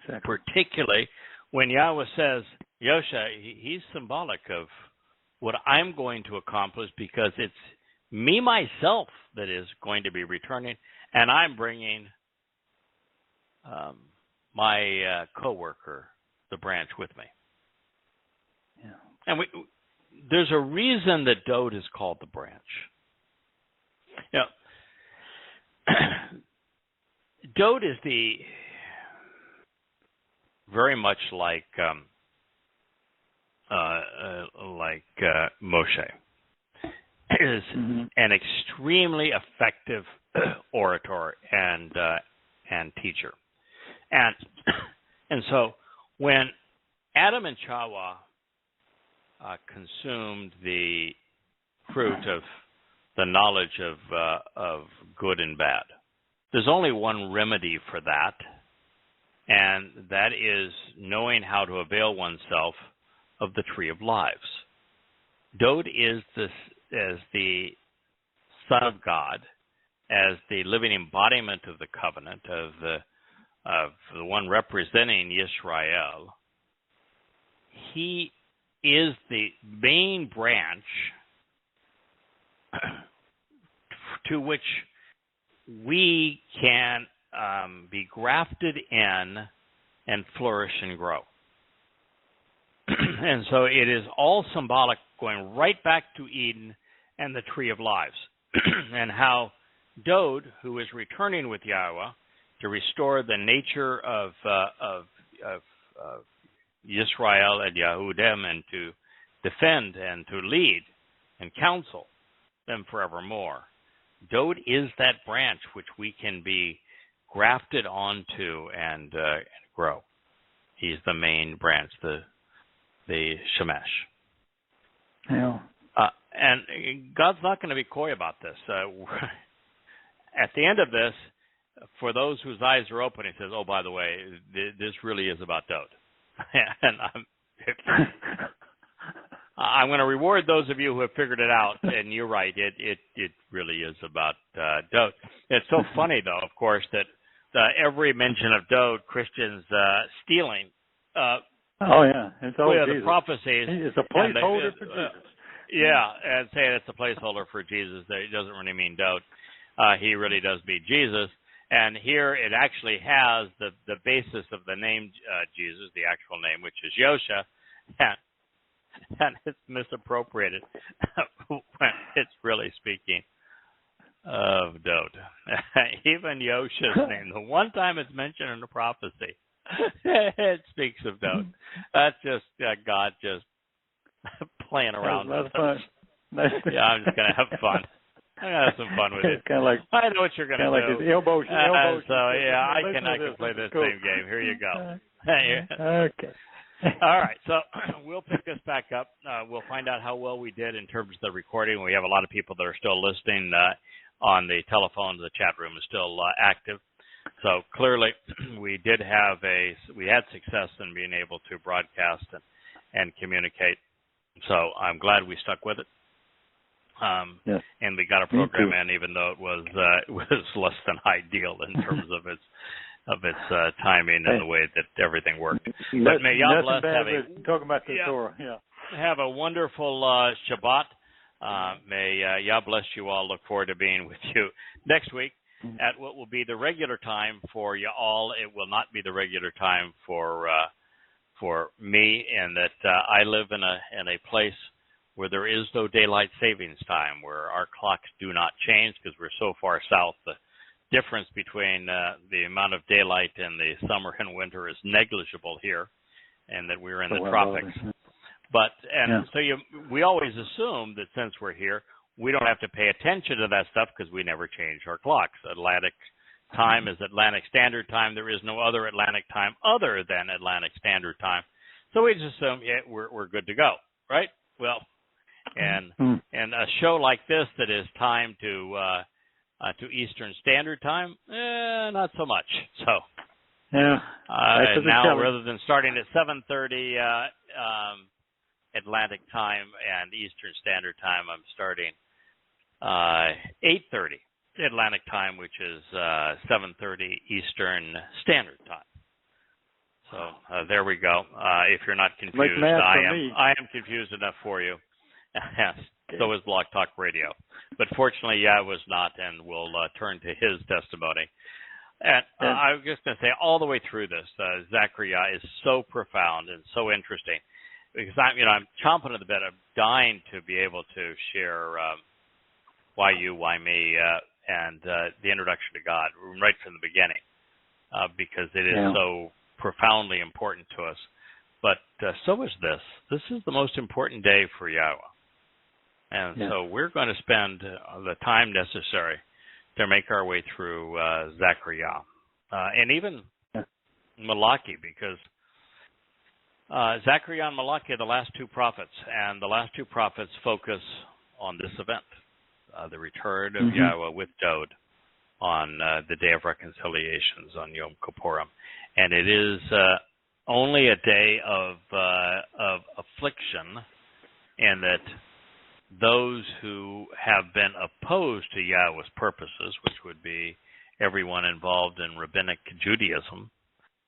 Exactly. Particularly when Yahweh says, Yosha, he's symbolic of what I'm going to accomplish, because it's me, myself, that is going to be returning, and I'm bringing my co-worker, the branch, with me. Yeah. And there's a reason that Dode is called the branch. You know, Dode is very much like Moshe, is an extremely effective orator and teacher, and so when Adam and Chava consumed the fruit of the knowledge of good and bad, there's only one remedy for that, and that is knowing how to avail oneself of the tree of lives. Dode is as the Son of God, as the living embodiment of the covenant, of the one representing Yisrael. He is the main branch to which we can be grafted in and flourish and grow. And so it is all symbolic, going right back to Eden and the tree of lives, and how Dode, who is returning with Yahweh to restore the nature of Yisrael and Yehudim, and to defend and to lead and counsel them forevermore. Dode is that branch which we can be grafted onto and grow. He's the main branch, the Shemesh. Yeah. And God's not going to be coy about this. At the end of this, for those whose eyes are open, he says, oh, by the way, this really is about Dode. And I'm going to reward those of you who have figured it out. And you're right, it really is about Dode. It's so funny, though, of course, that every mention of Dode, Christians stealing it's all the prophecies. It's a placeholder for Jesus. Yeah, and saying it's a placeholder for Jesus. It doesn't really mean Dode. He really does mean Jesus. And here it actually has the basis of the name Jesus, the actual name, which is Yosha, and it's misappropriated when it's really speaking of Dode. Even Yosha's name, the one time it's mentioned in the prophecy, it speaks of Dode. That's just God just playing around with us. Yeah, I'm just going to have fun. I'm going to have some fun with it. Kind of like, I know what you're going to do. Like his elbow. So, yeah, I can play this same game. Here you go. Okay. All right, so we'll pick this back up. We'll find out how well we did in terms of the recording. We have a lot of people that are still listening on the telephone. The chat room is still active. So clearly we had success in being able to broadcast and communicate. So I'm glad we stuck with it. Yes. And we got a program in, even though it was less than ideal in terms of its timing and the way that everything worked. But may Yah bless. Talking about the Torah. Yeah. Have a wonderful Shabbat. May Yah bless you all. Look forward to being with you next week at what will be the regular time for you all. It will not be the regular time for me, and that I live in a place where there is no daylight savings time, where our clocks do not change because we're so far south. The difference between the amount of daylight in the summer and winter is negligible here, and that we're in the tropics. But so we always assume that since we're here, we don't have to pay attention to that stuff because we never change our clocks. Atlantic time is Atlantic Standard Time. There is no other Atlantic time other than Atlantic Standard Time. So we just assume we're good to go, right? Well, and a show like this that is timed to Eastern Standard Time, not so much. So Yeah. Now, rather than starting at 7:30 Atlantic time and Eastern Standard Time, I'm starting 8:30 Atlantic time, which is 7:30 Eastern Standard Time. So there we go. If you're not confused, I am confused enough for you. Yes, so is Blog Talk Radio. But fortunately, Yah was not, and we'll turn to his testimony. And I was just going to say, all the way through this, Zechariah is so profound and so interesting, because I'm chomping at the bit. I'm dying to be able to share why you, why me, and the introduction to God right from the beginning, because it is so profoundly important to us. But so is this. This is the most important day for Yahowah. And so we're going to spend the time necessary to make our way through Zechariah and even Malachi, because Zechariah and Malachi are the last two prophets, and the last two prophets focus on this event, the return of Yahowah with Dod on the Day of Reconciliations on Yom Kippurim. And it is only a day of affliction, and that those who have been opposed to Yahweh's purposes, which would be everyone involved in rabbinic Judaism,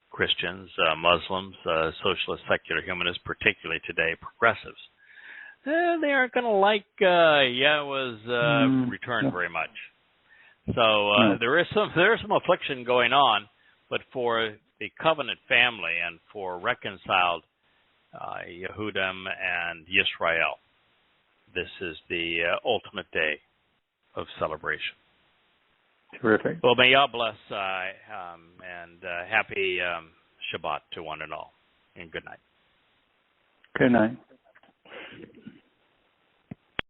Christians, Muslims, socialist, secular humanists, particularly today, progressives, they aren't going to like Yahweh's return very much. So there is some affliction going on, but for the covenant family and for reconciled Yehudim and Yisrael, this is the ultimate day of celebration. Terrific. Well, may Yah bless and happy Shabbat to one and all, and good night. Good night.